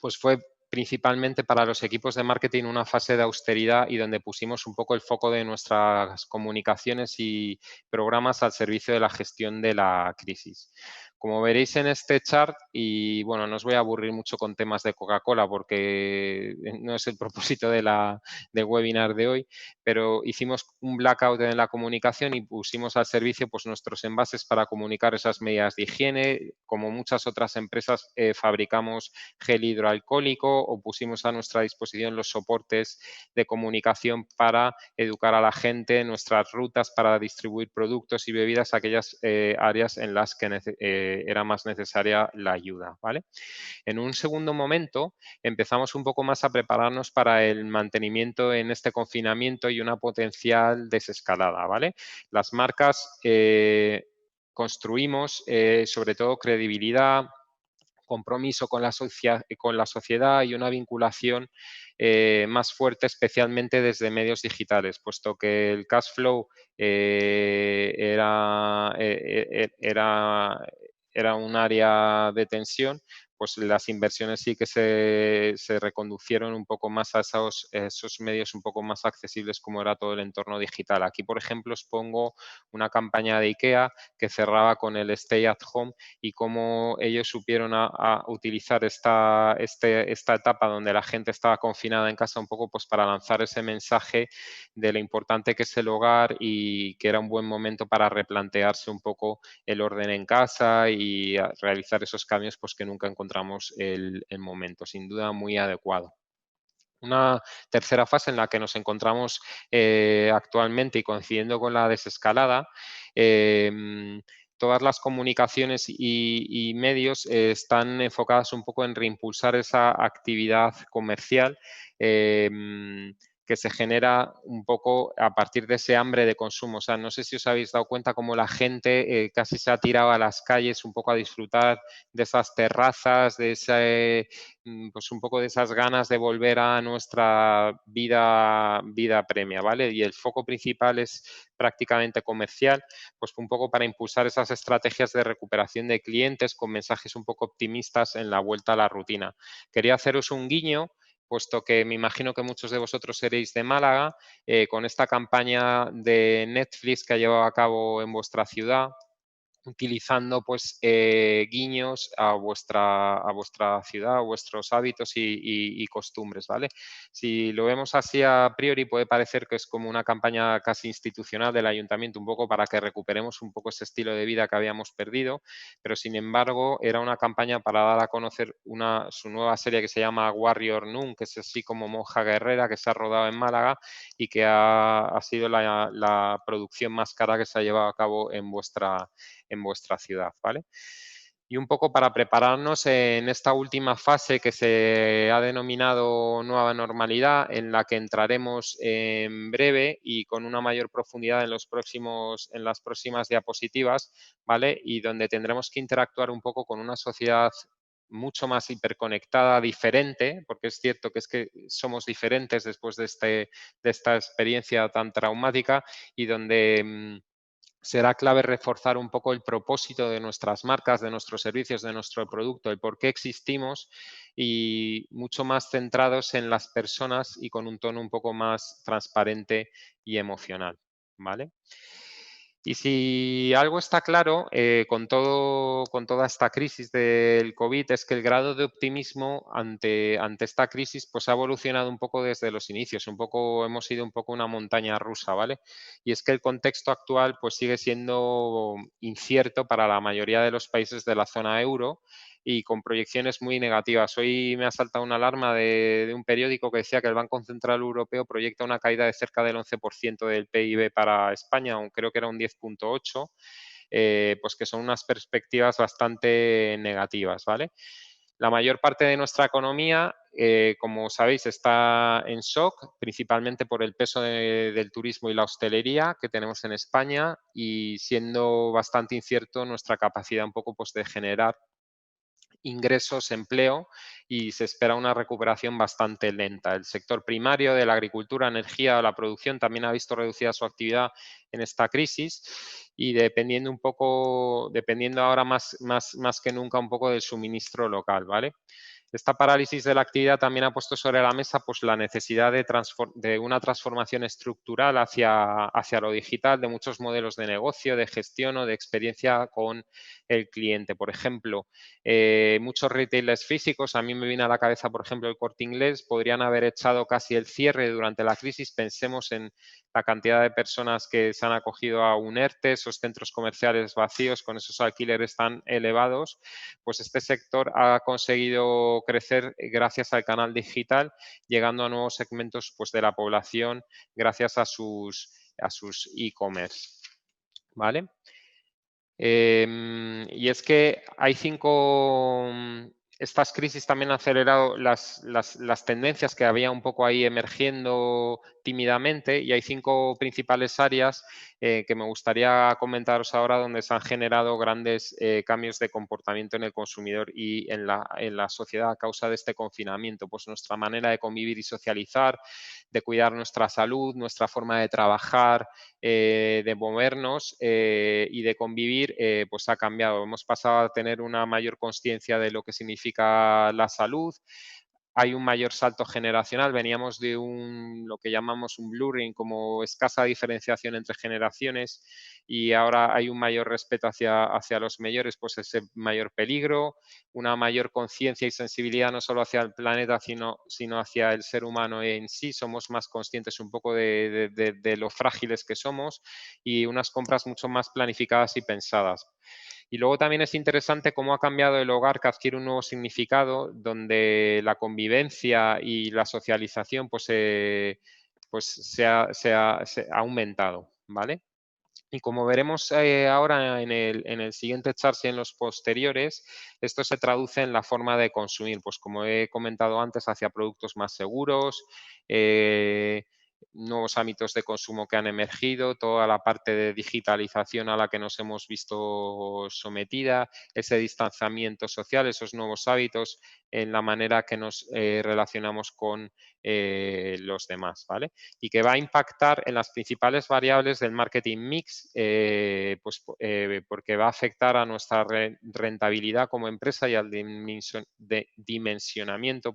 pues fue principalmente para los equipos de marketing una fase de austeridad y donde pusimos un poco el foco de nuestras comunicaciones y programas al servicio de la gestión de la crisis. Como veréis en este chart, y bueno, no os voy a aburrir mucho con temas de Coca-Cola porque no es el propósito del webinar de hoy, pero hicimos un blackout en la comunicación y pusimos al servicio pues, nuestros envases para comunicar esas medidas de higiene. Como muchas otras empresas, fabricamos gel hidroalcohólico o pusimos a nuestra disposición los soportes de comunicación para educar a la gente, nuestras rutas para distribuir productos y bebidas a aquellas áreas en las que era más necesaria la ayuda, ¿vale? En un segundo momento empezamos un poco más a prepararnos para el mantenimiento en este confinamiento y una potencial desescalada, ¿vale? Las marcas construimos sobre todo credibilidad, compromiso con la sociedad y una vinculación más fuerte, especialmente desde medios digitales, puesto que el cash flow era un área de tensión, pues las inversiones sí que se reconducieron un poco más a esos medios un poco más accesibles como era todo el entorno digital. Aquí, por ejemplo, os pongo una campaña de IKEA que cerraba con el Stay at Home y cómo ellos supieron a utilizar esta etapa donde la gente estaba confinada en casa un poco pues para lanzar ese mensaje de lo importante que es el hogar y que era un buen momento para replantearse un poco el orden en casa y realizar esos cambios pues que nunca encontramos el momento. Sin duda muy adecuado. Una tercera fase en la que nos encontramos actualmente y coincidiendo con la desescalada, todas las comunicaciones y medios están enfocadas un poco en reimpulsar esa actividad comercial que se genera un poco a partir de ese hambre de consumo. O sea, no sé si os habéis dado cuenta cómo la gente casi se ha tirado a las calles un poco a disfrutar de esas terrazas, de ese, pues un poco de esas ganas de volver a nuestra vida premia, ¿vale? Y el foco principal es prácticamente comercial, pues un poco para impulsar esas estrategias de recuperación de clientes con mensajes un poco optimistas en la vuelta a la rutina. Quería haceros un guiño, puesto que me imagino que muchos de vosotros seréis de Málaga, con esta campaña de Netflix que ha llevado a cabo en vuestra ciudad, utilizando pues guiños a vuestra ciudad, a vuestros hábitos y costumbres, ¿vale? Si lo vemos así a priori puede parecer que es como una campaña casi institucional del ayuntamiento, un poco para que recuperemos un poco ese estilo de vida que habíamos perdido, pero sin embargo era una campaña para dar a conocer su nueva serie que se llama Warrior Nun, que es así como monja guerrera, que se ha rodado en Málaga y que ha sido la producción más cara que se ha llevado a cabo en vuestra ciudad, ¿vale? Y un poco para prepararnos en esta última fase que se ha denominado nueva normalidad, en la que entraremos en breve y con una mayor profundidad en las próximas diapositivas, ¿vale? Y donde tendremos que interactuar un poco con una sociedad mucho más hiperconectada, diferente, porque es cierto que somos diferentes después de esta experiencia tan traumática y donde será clave reforzar un poco el propósito de nuestras marcas, de nuestros servicios, de nuestro producto, el por qué existimos y mucho más centrados en las personas y con un tono un poco más transparente y emocional, ¿vale? Y si algo está claro con toda esta crisis del COVID es que el grado de optimismo ante esta crisis pues ha evolucionado un poco desde los inicios, hemos sido un poco una montaña rusa, ¿vale? Y es que el contexto actual pues sigue siendo incierto para la mayoría de los países de la zona euro y con proyecciones muy negativas. Hoy me ha saltado una alarma de un periódico que decía que el Banco Central Europeo proyecta una caída de cerca del 11% del PIB para España, aunque creo que era un 10,8%, pues que son unas perspectivas bastante negativas, ¿vale? La mayor parte de nuestra economía, como sabéis, está en shock, principalmente por el peso del turismo y la hostelería que tenemos en España y siendo bastante incierto nuestra capacidad un poco pues, de generar ingresos, empleo y se espera una recuperación bastante lenta. El sector primario de la agricultura, energía o la producción también ha visto reducida su actividad en esta crisis y dependiendo ahora más que nunca un poco del suministro local, ¿vale? Esta parálisis de la actividad también ha puesto sobre la mesa pues, la necesidad de una transformación estructural hacia lo digital de muchos modelos de negocio, de gestión o de experiencia con el cliente. Por ejemplo, muchos retailers físicos, a mí me viene a la cabeza, por ejemplo, el Corte Inglés, podrían haber echado casi el cierre durante la crisis. Pensemos en la cantidad de personas que se han acogido a un ERTE, esos centros comerciales vacíos con esos alquileres tan elevados, pues este sector ha conseguido crecer gracias al canal digital, llegando a nuevos segmentos pues, de la población gracias a sus e-commerce, ¿vale? Y es que hay estas crisis también han acelerado las tendencias que había un poco ahí emergiendo tímidamente y hay 5 principales áreas que me gustaría comentaros ahora donde se han generado grandes cambios de comportamiento en el consumidor y en la sociedad a causa de este confinamiento. Pues nuestra manera de convivir y socializar, de cuidar nuestra salud, nuestra forma de trabajar, de movernos y de convivir, pues ha cambiado. Hemos pasado a tener una mayor conciencia de lo que significa la salud. Hay un mayor salto generacional. Veníamos de lo que llamamos un blurring, como escasa diferenciación entre generaciones, y ahora hay un mayor respeto hacia los mayores, pues ese mayor peligro, una mayor conciencia y sensibilidad no solo hacia el planeta, sino hacia el ser humano en sí. Somos más conscientes un poco de lo frágiles que somos y unas compras mucho más planificadas y pensadas. Y luego también es interesante cómo ha cambiado el hogar, que adquiere un nuevo significado, donde la convivencia y la socialización pues se ha aumentado, ¿vale? Y como veremos ahora en el siguiente chart y en los posteriores, esto se traduce en la forma de consumir, pues como he comentado antes, hacia productos más seguros, nuevos hábitos de consumo que han emergido, toda la parte de digitalización a la que nos hemos visto sometida, ese distanciamiento social, esos nuevos hábitos en la manera que nos relacionamos con los demás, ¿vale? Y que va a impactar en las principales variables del marketing mix, porque va a afectar a nuestra rentabilidad como empresa y al dimensionamiento,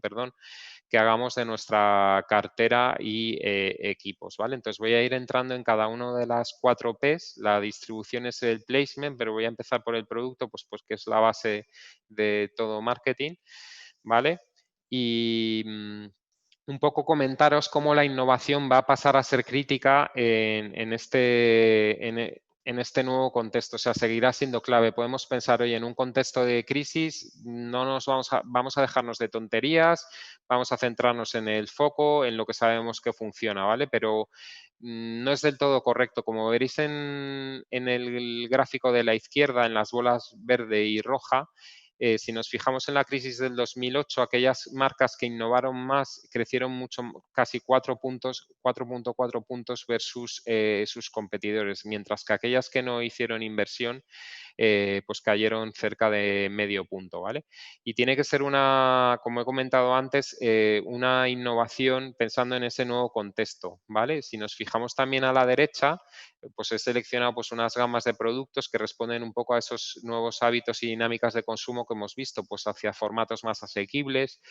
que hagamos de nuestra cartera y equipos, ¿vale? Entonces voy a ir entrando en cada una de las 4 Ps. La distribución es el placement, pero voy a empezar por el producto, pues que es la base de todo marketing, ¿vale? Y un poco comentaros cómo la innovación va a pasar a ser crítica en este nuevo contexto. O sea, seguirá siendo clave. Podemos pensar, oye, en un contexto de crisis no nos vamos a dejarnos de tonterías, vamos a centrarnos en el foco, en lo que sabemos que funciona, ¿vale? Pero no es del todo correcto. Como veréis en el gráfico de la izquierda, en las bolas verde y roja, si nos fijamos en la crisis del 2008, aquellas marcas que innovaron más crecieron mucho, casi 4.4 puntos versus sus competidores, mientras que aquellas que no hicieron inversión pues cayeron cerca de medio punto, ¿vale? Y tiene que ser como he comentado antes, una innovación pensando en ese nuevo contexto, ¿vale? Si nos fijamos también a la derecha, pues he seleccionado pues unas gamas de productos que responden un poco a esos nuevos hábitos y dinámicas de consumo que hemos visto, pues hacia formatos más asequibles,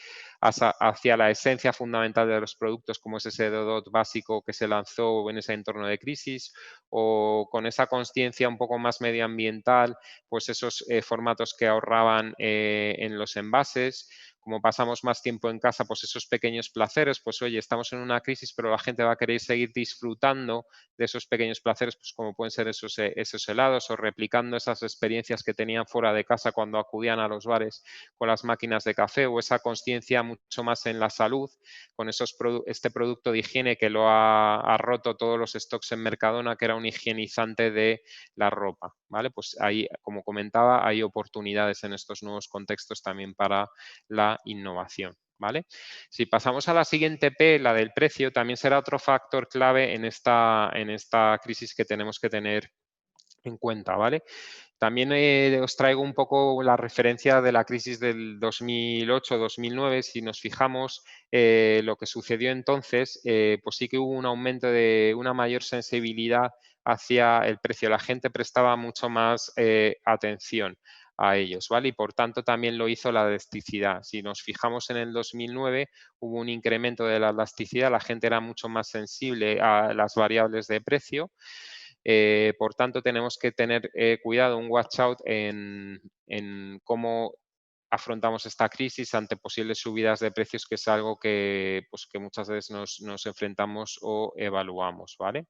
hacia la esencia fundamental de los productos, como es ese DODOT básico que se lanzó en ese entorno de crisis, o con esa consciencia un poco más medioambiental, pues esos formatos que ahorraban en los envases. Como pasamos más tiempo en casa, pues esos pequeños placeres, pues oye, estamos en una crisis, pero la gente va a querer seguir disfrutando de esos pequeños placeres, pues como pueden ser esos helados, o replicando esas experiencias que tenían fuera de casa cuando acudían a los bares con las máquinas de café, o esa consciencia mucho más en la salud con este producto de higiene que lo ha roto todos los stocks en Mercadona, que era un higienizante de la ropa, ¿vale? Pues ahí, como comentaba, hay oportunidades en estos nuevos contextos también para la innovación, ¿vale? Si pasamos a la siguiente P, la del precio, también será otro factor clave en esta crisis que tenemos que tener en cuenta, ¿vale? También os traigo un poco la referencia de la crisis del 2008-2009. Si nos fijamos lo que sucedió entonces, pues sí que hubo un aumento de una mayor sensibilidad hacia el precio. La gente prestaba mucho más atención a ellos, ¿vale? Y por tanto también lo hizo la elasticidad. Si nos fijamos en el 2009, hubo un incremento de la elasticidad, la gente era mucho más sensible a las variables de precio. Por tanto, tenemos que tener cuidado, un watch out en cómo afrontamos esta crisis ante posibles subidas de precios, que es algo que, pues, que muchas veces nos enfrentamos o evaluamos, ¿vale?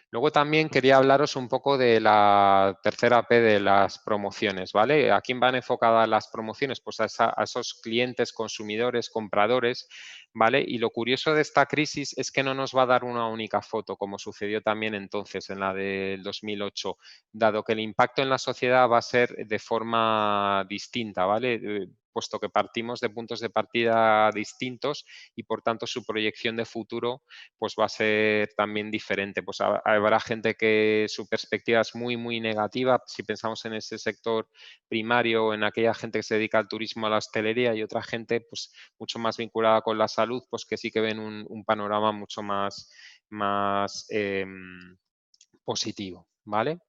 Luego también quería hablaros un poco de la tercera P de las promociones, ¿vale? ¿A quién van enfocadas las promociones? Pues a esos clientes, consumidores, compradores, ¿vale? Y lo curioso de esta crisis es que no nos va a dar una única foto, como sucedió también entonces en la del 2008, dado que el impacto en la sociedad va a ser de forma distinta, ¿vale? Puesto que partimos de puntos de partida distintos y, por tanto, su proyección de futuro pues va a ser también diferente. Pues habrá gente que su perspectiva es muy, muy negativa. Si pensamos en ese sector primario, en aquella gente que se dedica al turismo, a la hostelería, y otra gente pues mucho más vinculada con la salud, pues que sí que ven un panorama mucho más positivo, ¿vale?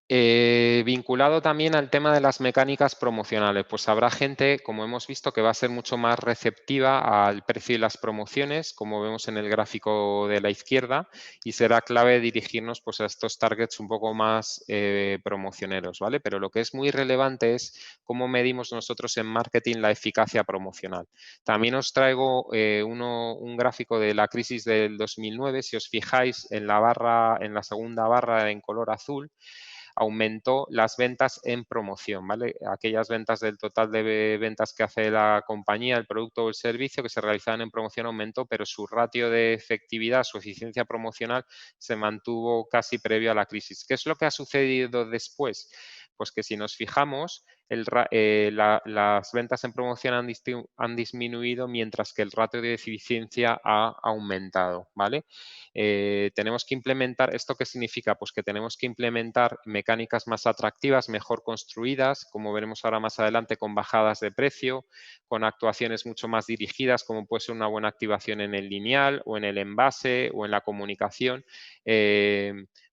Vinculado también al tema de las mecánicas promocionales, pues habrá gente, como hemos visto, que va a ser mucho más receptiva al precio y las promociones, como vemos en el gráfico de la izquierda, y será clave dirigirnos pues a estos targets un poco más promocioneros, ¿vale? Pero lo que es muy relevante es cómo medimos nosotros en marketing la eficacia promocional. También os traigo un gráfico de la crisis del 2009. Si os fijáis en la segunda barra en color azul, aumentó las ventas en promoción, ¿vale? Aquellas ventas del total de ventas que hace la compañía, el producto o el servicio que se realizaban en promoción aumentó, pero su ratio de efectividad, su eficiencia promocional se mantuvo casi previo a la crisis. ¿Qué es lo que ha sucedido después? Pues que si nos fijamos, las ventas en promoción han disminuido, mientras que el ratio de eficiencia ha aumentado, ¿vale? Tenemos que implementar, ¿esto qué significa? Pues que tenemos que implementar mecánicas más atractivas, mejor construidas, como veremos ahora más adelante, con bajadas de precio, con actuaciones mucho más dirigidas, como puede ser una buena activación en el lineal o en el envase o en la comunicación,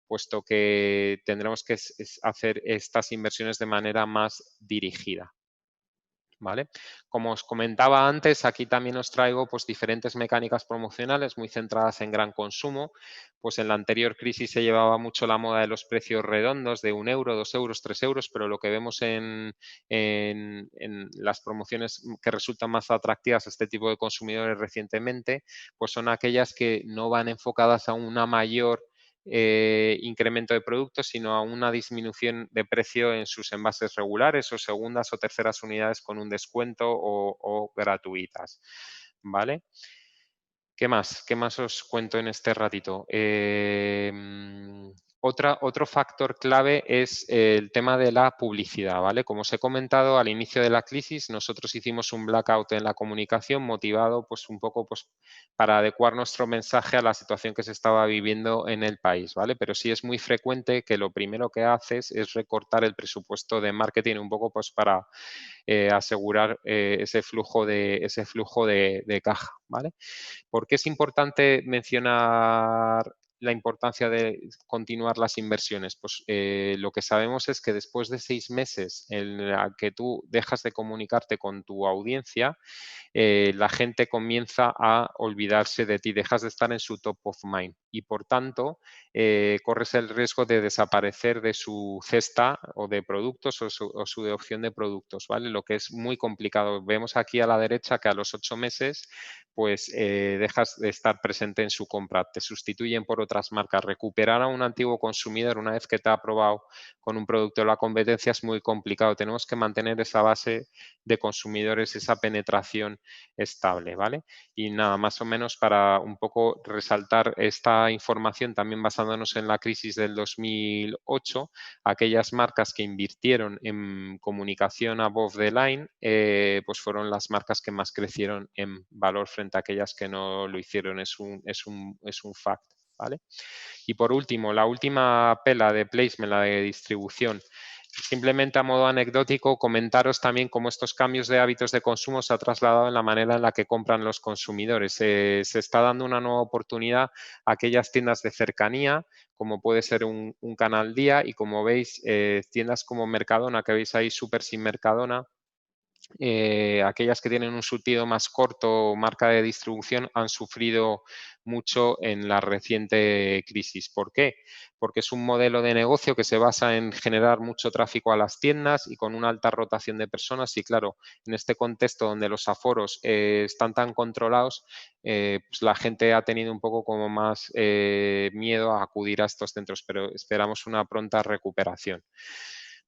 puesto que tendremos que hacer estas inversiones de manera más dirigida, ¿vale? Como os comentaba antes, aquí también os traigo pues, diferentes mecánicas promocionales muy centradas en gran consumo. Pues en la anterior crisis se llevaba mucho la moda de los precios redondos de 1 euro, 2 euros, 3 euros, pero lo que vemos en las promociones que resultan más atractivas a este tipo de consumidores recientemente, pues son aquellas que no van enfocadas a una mayor incremento de productos, sino a una disminución de precio en sus envases regulares o segundas o terceras unidades con un descuento o gratuitas. ¿Vale? ¿Qué más? ¿Qué más os cuento en este ratito? Otro factor clave es el tema de la publicidad, ¿vale? Como os he comentado al inicio de la crisis, nosotros hicimos un blackout en la comunicación motivado pues un poco pues para adecuar nuestro mensaje a la situación que se estaba viviendo en el país, ¿vale? Pero sí es muy frecuente que lo primero que haces es recortar el presupuesto de marketing un poco pues para asegurar ese flujo de caja, ¿vale? ¿Por qué es importante mencionar la importancia de continuar las inversiones? Pues lo que sabemos es que después de 6 meses en la que tú dejas de comunicarte con tu audiencia, la gente comienza a olvidarse de ti, dejas de estar en su top of mind y por tanto corres el riesgo de desaparecer de su cesta o de productos o su de opción de productos, ¿vale? Lo que es muy complicado. Vemos aquí a la derecha que a los 8 meses pues dejas de estar presente en su compra, te sustituyen por otras marcas. Recuperar a un antiguo consumidor una vez que te ha probado con un producto de la competencia es muy complicado. Tenemos que mantener esa base de consumidores, esa penetración estable, ¿vale? Y nada, más o menos para un poco resaltar esta información, también basándonos en la crisis del 2008, aquellas marcas que invirtieron en comunicación above the line, pues fueron las marcas que más crecieron en valor frente a aquellas que no lo hicieron. Es un fact, ¿vale? Y por último, la última pela de placement, la de distribución. Simplemente a modo anecdótico, comentaros también cómo estos cambios de hábitos de consumo se ha trasladado en la manera en la que compran los consumidores. Se está dando una nueva oportunidad a aquellas tiendas de cercanía, como puede ser un Canal Día, y como veis, tiendas como Mercadona, que veis ahí, Super Sin Mercadona, aquellas que tienen un surtido más corto, marca de distribución, han sufrido mucho en la reciente crisis. ¿Por qué? Porque es un modelo de negocio que se basa en generar mucho tráfico a las tiendas y con una alta rotación de personas y claro, en este contexto donde los aforos están tan controlados, pues la gente ha tenido un poco como más miedo a acudir a estos centros, pero esperamos una pronta recuperación.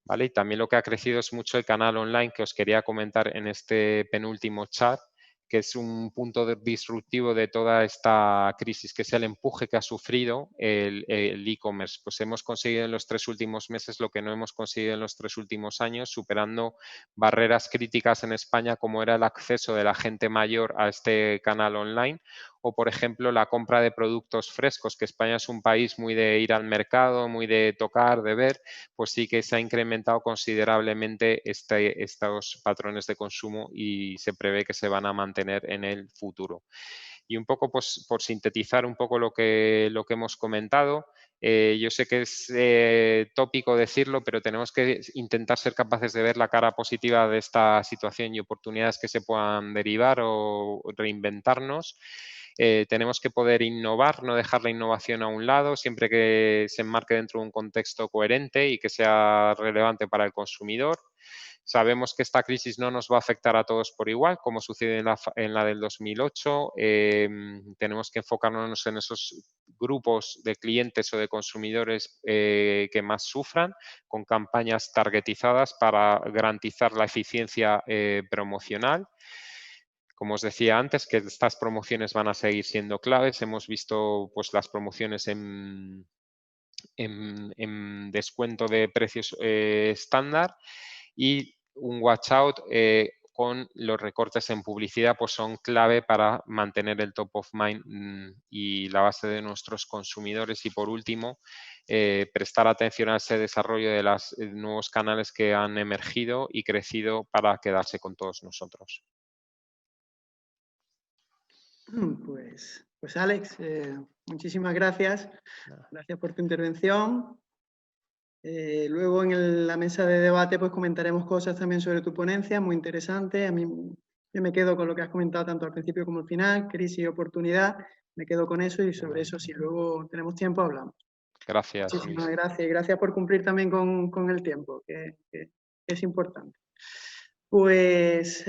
¿Vale? Y también lo que ha crecido es mucho el canal online que os quería comentar en este penúltimo chat, que es un punto disruptivo de toda esta crisis, que es el empuje que ha sufrido el e-commerce. Pues hemos conseguido en los 3 últimos meses lo que no hemos conseguido en los 3 últimos años, superando barreras críticas en España como era el acceso de la gente mayor a este canal online o, por ejemplo, la compra de productos frescos, que España es un país muy de ir al mercado, muy de tocar, de ver, pues sí que se ha incrementado considerablemente estos patrones de consumo y se prevé que se van a mantener en el futuro. Y un poco, pues, por sintetizar un poco lo que hemos comentado, yo sé que es tópico decirlo, pero tenemos que intentar ser capaces de ver la cara positiva de esta situación y oportunidades que se puedan derivar o reinventarnos. Tenemos que poder innovar, no dejar la innovación a un lado, siempre que se enmarque dentro de un contexto coherente y que sea relevante para el consumidor. Sabemos que esta crisis no nos va a afectar a todos por igual, como sucede en la del 2008. Tenemos que enfocarnos en esos grupos de clientes o de consumidores que más sufran, con campañas targetizadas para garantizar la eficiencia promocional. Como os decía antes, que estas promociones van a seguir siendo claves. Hemos visto pues, las promociones en descuento de precios estándar y un watch out con los recortes en publicidad pues son clave para mantener el top of mind y la base de nuestros consumidores y por último prestar atención a ese desarrollo de los nuevos canales que han emergido y crecido para quedarse con todos nosotros. Pues Alex, muchísimas gracias. Gracias por tu intervención. Luego en la mesa de debate pues comentaremos cosas también sobre tu ponencia, muy interesante. A mí yo me quedo con lo que has comentado tanto al principio como al final, crisis y oportunidad, me quedo con eso y sobre eso si luego tenemos tiempo hablamos. Gracias, Muchísimas Luis. gracias y gracias por cumplir también con el tiempo, que es importante. Pues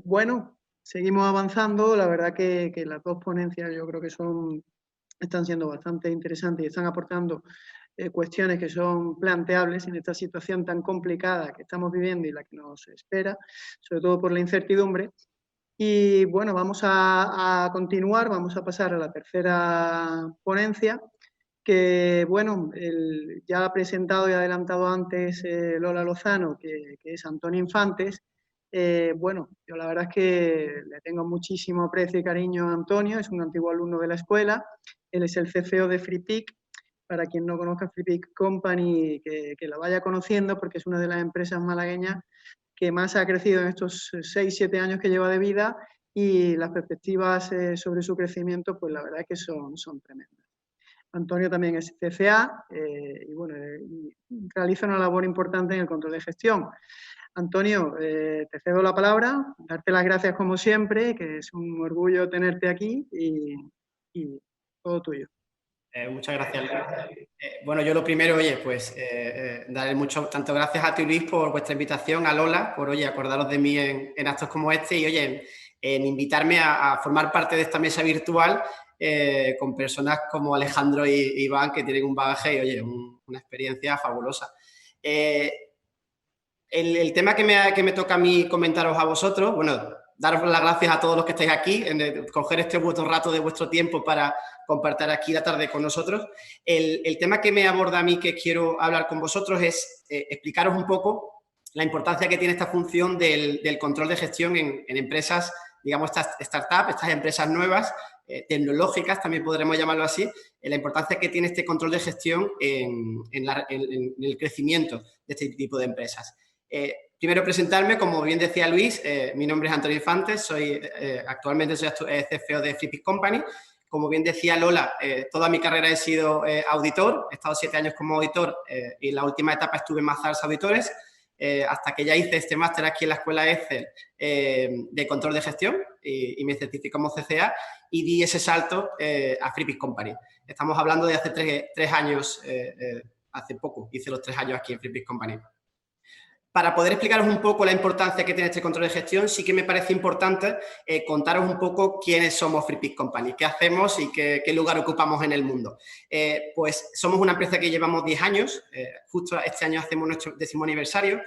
bueno, seguimos avanzando. La verdad que las dos ponencias yo creo que están siendo bastante interesantes y están aportando cuestiones que son planteables en esta situación tan complicada que estamos viviendo y la que nos espera, sobre todo por la incertidumbre. Y bueno, vamos a continuar, vamos a pasar a la tercera ponencia, que bueno, ya ha presentado y adelantado antes Lola Lozano, que es Antonio Infantes. Bueno, yo la verdad es que le tengo muchísimo aprecio y cariño a Antonio, es un antiguo alumno de la escuela, él es el CFO de FreePic. Para quien no conozca FreePic Company, que la vaya conociendo, porque es una de las empresas malagueñas que más ha crecido en estos 6-7 años que lleva de vida, y las perspectivas sobre su crecimiento, pues la verdad es que son tremendas. Antonio también es CFA y bueno, realiza una labor importante en el control de gestión. Antonio, te cedo la palabra, darte las gracias como siempre, que es un orgullo tenerte aquí y todo tuyo. Muchas gracias, Luis. Bueno, yo lo primero, oye, pues darle tanto gracias a ti, Luis, por vuestra invitación, a Lola, por, oye, acordaros de mí en actos como este y, oye, en invitarme a formar parte de esta mesa virtual con personas como Alejandro y Iván, que tienen un bagaje y, oye, una experiencia fabulosa. El tema que me toca a mí comentaros a vosotros, bueno, daros las gracias a todos los que estáis aquí, en coger este vuestro rato de vuestro tiempo para compartir aquí la tarde con nosotros. El tema que me aborda a mí, que quiero hablar con vosotros, es explicaros un poco la importancia que tiene esta función del control de gestión en empresas, digamos, estas startups, estas empresas nuevas, tecnológicas, también podremos llamarlo así, la importancia que tiene este control de gestión en el crecimiento de este tipo de empresas. Primero presentarme, como bien decía Luis, mi nombre es Antonio Infantes, actualmente soy CFO de FreePic Company. Como bien decía Lola, toda mi carrera he sido auditor, he estado 7 años como auditor y en la última etapa estuve en Mazars Auditores, hasta que ya hice este máster aquí en la Escuela Excel de control de gestión y me certifiqué como CCA y di ese salto a FreePic Company. Estamos hablando de hace 3 años, hace poco hice los 3 años aquí en FreePic Company. Para poder explicaros un poco la importancia que tiene este control de gestión, sí que me parece importante contaros un poco quiénes somos FreePic Company, qué hacemos y qué lugar ocupamos en el mundo. Pues somos una empresa que llevamos 10 años, justo este año hacemos nuestro 10º aniversario.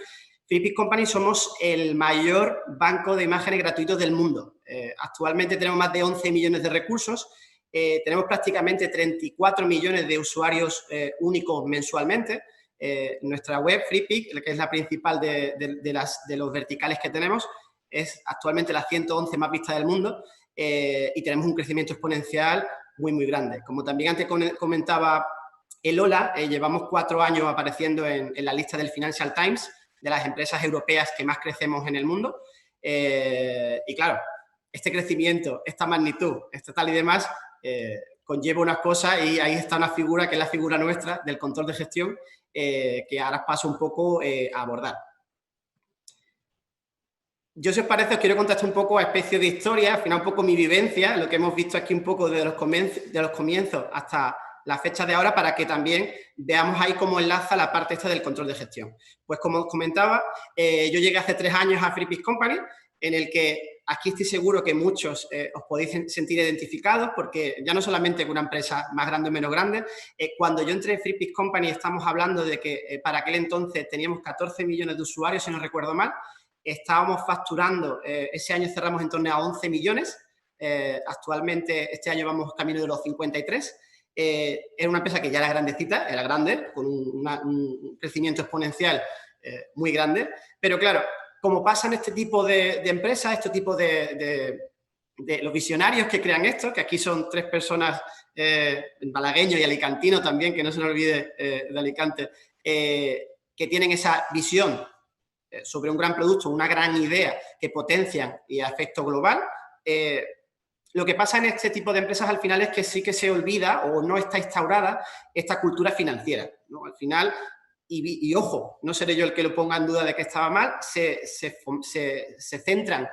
FreePic Company somos el mayor banco de imágenes gratuitos del mundo. Actualmente tenemos más de 11 millones de recursos, tenemos prácticamente 34 millones de usuarios únicos mensualmente. Nuestra web, FreePic, que es la principal de los verticales que tenemos, es actualmente la 111 más vista del mundo y tenemos un crecimiento exponencial muy, muy grande. Como también antes comentaba Lola, llevamos 4 años apareciendo en la lista del Financial Times de las empresas europeas que más crecemos en el mundo. Y claro, este crecimiento, esta magnitud, este tal y demás, conlleva unas cosas y ahí está una figura que es la figura nuestra del control de gestión que ahora paso un poco a abordar. Yo, si os parece, os quiero contar un poco a especie de historia, al final un poco mi vivencia, lo que hemos visto aquí un poco de los comienzos hasta la fecha de ahora, para que también veamos ahí cómo enlaza la parte esta del control de gestión. Pues como os comentaba, yo llegué hace 3 años a FreePic Company, en el que aquí estoy seguro que muchos os podéis sentir identificados, porque ya no solamente con una empresa más grande o menos grande, cuando yo entré en FreePic Company estamos hablando de que para aquel entonces teníamos 14 millones de usuarios, si no recuerdo mal, estábamos facturando, ese año cerramos en torno a 11 millones, actualmente este año vamos camino de los 53, era una empresa que ya era grandecita, era grande, con un crecimiento exponencial muy grande, pero claro, como pasa en este tipo de empresas, este tipo de los visionarios que crean esto, que aquí son 3 personas, malagueño y alicantino también, que no se nos olvide de Alicante, que tienen esa visión sobre un gran producto, una gran idea que potencian y a efecto global. Lo que pasa en este tipo de empresas al final es que sí que se olvida o no está instaurada esta cultura financiera, ¿no? Al final, y ojo, no seré yo el que lo ponga en duda de que estaba mal, se centran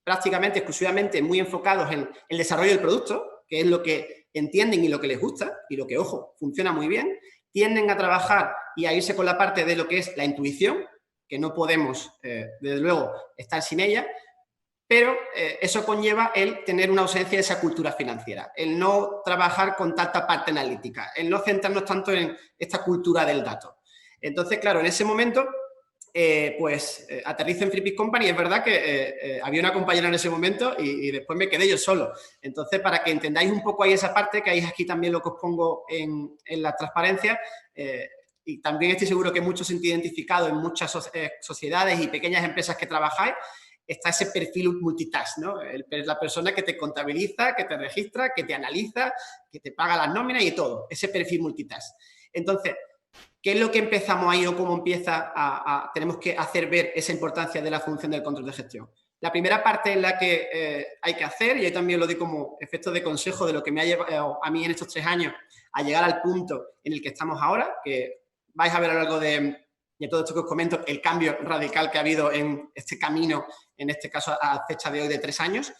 prácticamente, exclusivamente, muy enfocados en el desarrollo del producto, que es lo que entienden y lo que les gusta, y lo que, ojo, funciona muy bien. Tienden a trabajar y a irse con la parte de lo que es la intuición, que no podemos, desde luego, estar sin ella, pero eso conlleva el tener una ausencia de esa cultura financiera, el no trabajar con tanta parte analítica, el no centrarnos tanto en esta cultura del dato. Entonces, claro, en ese momento, aterrizo en Freepik Company. Es verdad que había una compañera en ese momento y después me quedé yo solo. Entonces, para que entendáis un poco ahí esa parte, que ahí aquí también lo que os pongo en la transparencia, y también estoy seguro que muchos se han identificado en muchas sociedades y pequeñas empresas que trabajáis, está ese perfil multitask, ¿no? La persona que te contabiliza, que te registra, que te analiza, que te paga las nóminas y todo. Ese perfil multitask. Entonces, ¿qué es lo que empezamos ahí o cómo empieza tenemos que hacer ver esa importancia de la función del control de gestión? La primera parte en la que hay que hacer, y yo también lo doy como efecto de consejo de lo que me ha llevado a mí en estos 3 años a llegar al punto en el que estamos ahora, que vais a ver a lo largo de todo esto que os comento, el cambio radical que ha habido en este camino, en este caso a fecha de hoy de 3 años.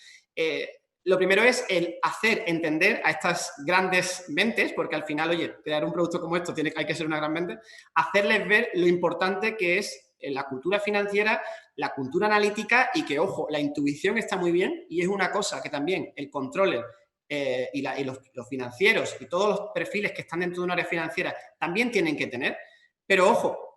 Lo primero es el hacer entender a estas grandes mentes, porque al final, oye, crear un producto como esto hay que ser una gran mente, hacerles ver lo importante que es la cultura financiera, la cultura analítica y que, ojo, la intuición está muy bien y es una cosa que también el controller y los financieros y todos los perfiles que están dentro de un área financiera también tienen que tener, pero, ojo,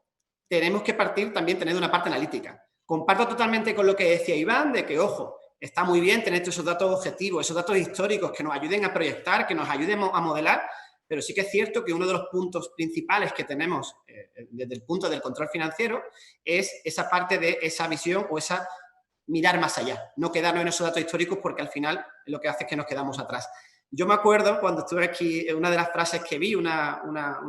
tenemos que partir también teniendo una parte analítica. Comparto totalmente con lo que decía Iván, de que, ojo, está muy bien tener esos datos objetivos, esos datos históricos que nos ayuden a proyectar, que nos ayuden a modelar, pero sí que es cierto que uno de los puntos principales que tenemos desde el punto del control financiero es esa parte de esa visión o esa mirar más allá, no quedarnos en esos datos históricos porque al final lo que hace es que nos quedamos atrás. Yo me acuerdo cuando estuve aquí, una de las frases que vi, una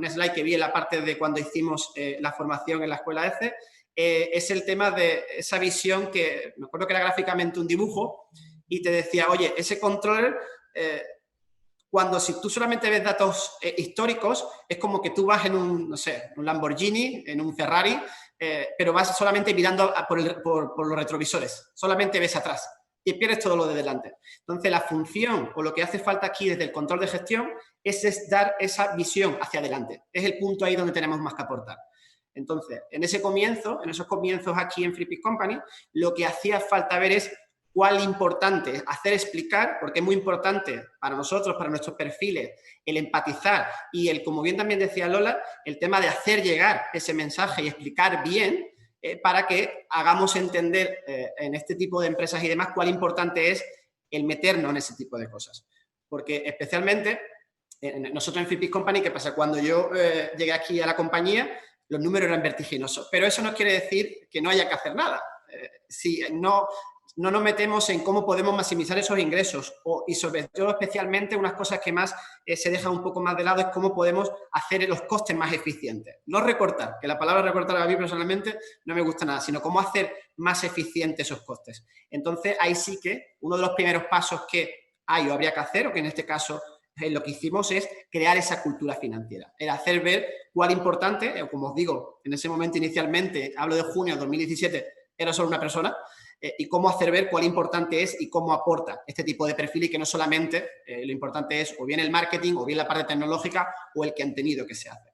slide que vi en la parte de cuando hicimos la formación en la escuela ECE, es el tema de esa visión que, me acuerdo que era gráficamente un dibujo y te decía, oye, ese controller, si tú solamente ves datos históricos, es como que tú vas en un, no sé, un Lamborghini, en un Ferrari, pero vas solamente mirando por los retrovisores, solamente ves atrás y pierdes todo lo de delante. Entonces, la función o lo que hace falta aquí desde el control de gestión es dar esa visión hacia adelante. Es el punto ahí donde tenemos más que aportar. Entonces, en esos comienzos aquí en Freepik Company, lo que hacía falta ver es cuál importante hacer explicar, porque es muy importante para nosotros, para nuestros perfiles, el empatizar y el, como bien también decía Lola, el tema de hacer llegar ese mensaje y explicar bien para que hagamos entender en este tipo de empresas y demás cuál importante es el meternos en ese tipo de cosas. Porque especialmente nosotros en Freepik Company, ¿qué pasa? Cuando yo llegué aquí a la compañía, los números eran vertiginosos, pero eso no quiere decir que no haya que hacer nada. Si no nos metemos en cómo podemos maximizar esos ingresos y sobre todo especialmente unas cosas que más se dejan un poco más de lado es cómo podemos hacer los costes más eficientes. No recortar, que la palabra recortar a mí personalmente no me gusta nada, sino cómo hacer más eficientes esos costes. Entonces ahí sí que uno de los primeros pasos que hay o habría que hacer, o que en este caso lo que hicimos es crear esa cultura financiera, el hacer ver cuál importante, como os digo, en ese momento inicialmente, hablo de junio de 2017, era solo una persona, y cómo hacer ver cuál importante es y cómo aporta este tipo de perfil y que no solamente lo importante es o bien el marketing o bien la parte tecnológica o el que han tenido que se hace.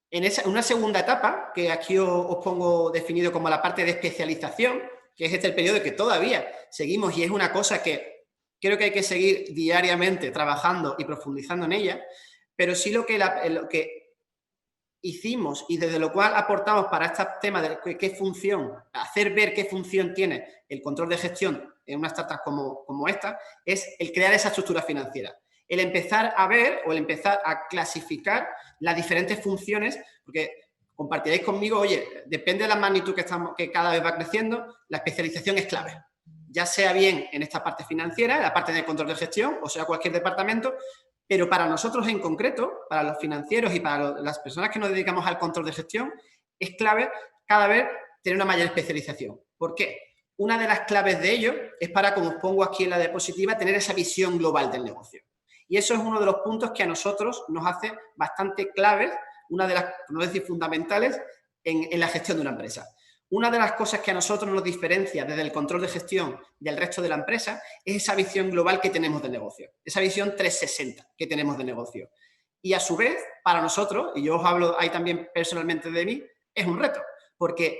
En una segunda etapa, que aquí os pongo definido como la parte de especialización, que es el periodo que todavía seguimos y es una cosa que creo que hay que seguir diariamente trabajando y profundizando en ella, pero sí lo que hicimos y desde lo cual aportamos para este tema de qué función, hacer ver qué función tiene el control de gestión en una startup como esta, es el crear esa estructura financiera. El empezar a ver o el empezar a clasificar las diferentes funciones, porque compartiréis conmigo, oye, depende de la magnitud que cada vez va creciendo, la especialización es clave. Ya sea bien en esta parte financiera, la parte de control de gestión, o sea, cualquier departamento, pero para nosotros en concreto, para los financieros y para las personas que nos dedicamos al control de gestión, es clave cada vez tener una mayor especialización. ¿Por qué? Una de las claves de ello es para, como os pongo aquí en la diapositiva, tener esa visión global del negocio. Y eso es uno de los puntos que a nosotros nos hace bastante claves una de las, por no decir fundamentales, en la gestión de una empresa. Una de las cosas que a nosotros nos diferencia desde el control de gestión del resto de la empresa es esa visión global que tenemos del negocio, esa visión 360 que tenemos de negocio. Y a su vez, para nosotros, y yo os hablo ahí también personalmente de mí, es un reto, porque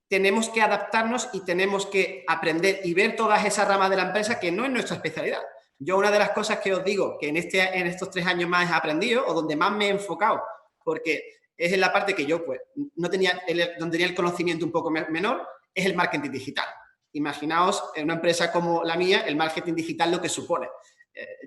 tenemos que adaptarnos y tenemos que aprender y ver todas esas ramas de la empresa que no es nuestra especialidad. Yo una de las cosas que os digo que en estos 3 años más he aprendido, o donde más me he enfocado, porque es en la parte que yo pues no tenía, donde tenía el conocimiento un poco menor, es el marketing digital. Imaginaos en una empresa como la mía, el marketing digital lo que supone.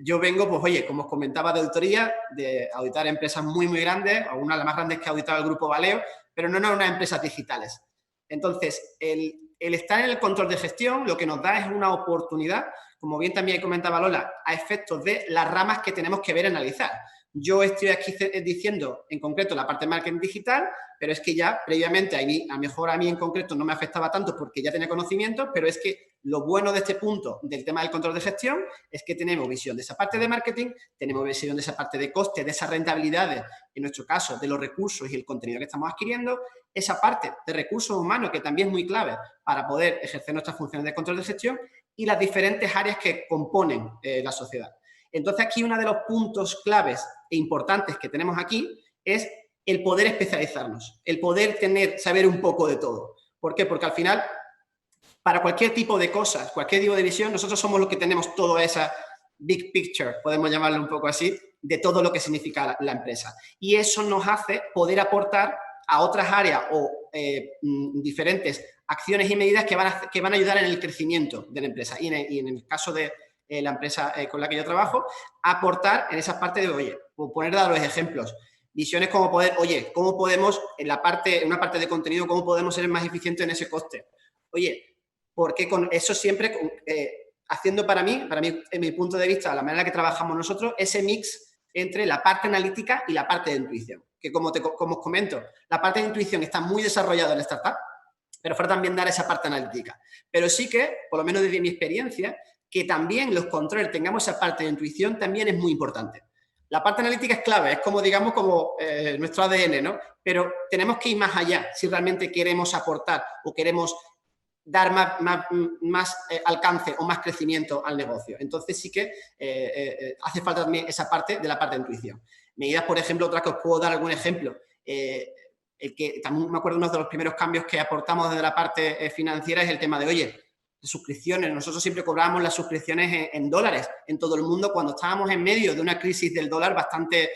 Yo vengo, pues oye, como os comentaba, de auditoría, de auditar empresas muy, muy grandes, algunas de las más grandes que ha auditado el Grupo Valeo, pero no unas empresas digitales. Entonces, el estar en el control de gestión lo que nos da es una oportunidad, como bien también comentaba Lola, a efectos de las ramas que tenemos que ver y analizar. Yo estoy aquí diciendo en concreto la parte de marketing digital, pero es que ya previamente, a lo mejor a mí en concreto no me afectaba tanto porque ya tenía conocimientos, pero es que lo bueno de este punto del tema del control de gestión es que tenemos visión de esa parte de marketing, tenemos visión de esa parte de coste, de esas rentabilidades, en nuestro caso, de los recursos y el contenido que estamos adquiriendo, esa parte de recursos humanos que también es muy clave para poder ejercer nuestras funciones de control de gestión y las diferentes áreas que componen la sociedad. Entonces, aquí uno de los puntos claves e importantes que tenemos aquí es el poder especializarnos, el poder saber un poco de todo. ¿Por qué? Porque al final, para cualquier tipo de cosas, cualquier tipo de visión, nosotros somos los que tenemos toda esa big picture, podemos llamarlo un poco así, de todo lo que significa la empresa. Y eso nos hace poder aportar a otras áreas o diferentes acciones y medidas que van a ayudar en el crecimiento de la empresa. Y en el caso de la empresa con la que yo trabajo, aportar en esa parte de, oye, poner a los ejemplos, visiones como poder, oye, ¿cómo podemos, en una parte de contenido, cómo podemos ser más eficientes en ese coste? Oye, porque con eso siempre, haciendo para mí, en mi punto de vista, la manera que trabajamos nosotros, ese mix entre la parte analítica y la parte de intuición. Que como os comento, la parte de intuición está muy desarrollada en la startup, pero falta también dar esa parte analítica. Pero sí que, por lo menos desde mi experiencia, que también los controllers tengamos esa parte de intuición también es muy importante. La parte analítica es clave, es como, digamos, como nuestro ADN, ¿no? Pero tenemos que ir más allá si realmente queremos aportar o queremos dar más alcance o más crecimiento al negocio. Entonces sí que hace falta también esa parte de la parte de intuición. Medidas, por ejemplo, otra que os puedo dar algún ejemplo, el que también me acuerdo uno de los primeros cambios que aportamos desde la parte financiera es el tema de, oye, suscripciones. Nosotros siempre cobrábamos las suscripciones en dólares en todo el mundo cuando estábamos en medio de una crisis del dólar bastante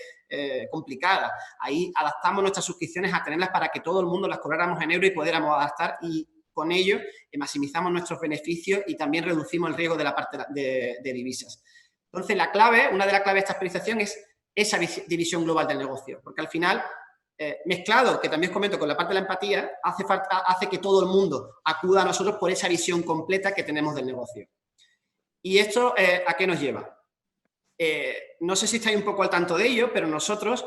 complicada. Ahí adaptamos nuestras suscripciones a tenerlas para que todo el mundo las cobráramos en euros y pudiéramos adaptar y con ello maximizamos nuestros beneficios y también reducimos el riesgo de la parte de divisas. Entonces, una de las claves de esta especialización es esa división global del negocio, porque al final, mezclado, que también os comento, con la parte de la empatía, hace que todo el mundo acuda a nosotros por esa visión completa que tenemos del negocio. ¿Y esto a qué nos lleva? No sé si estáis un poco al tanto de ello, pero nosotros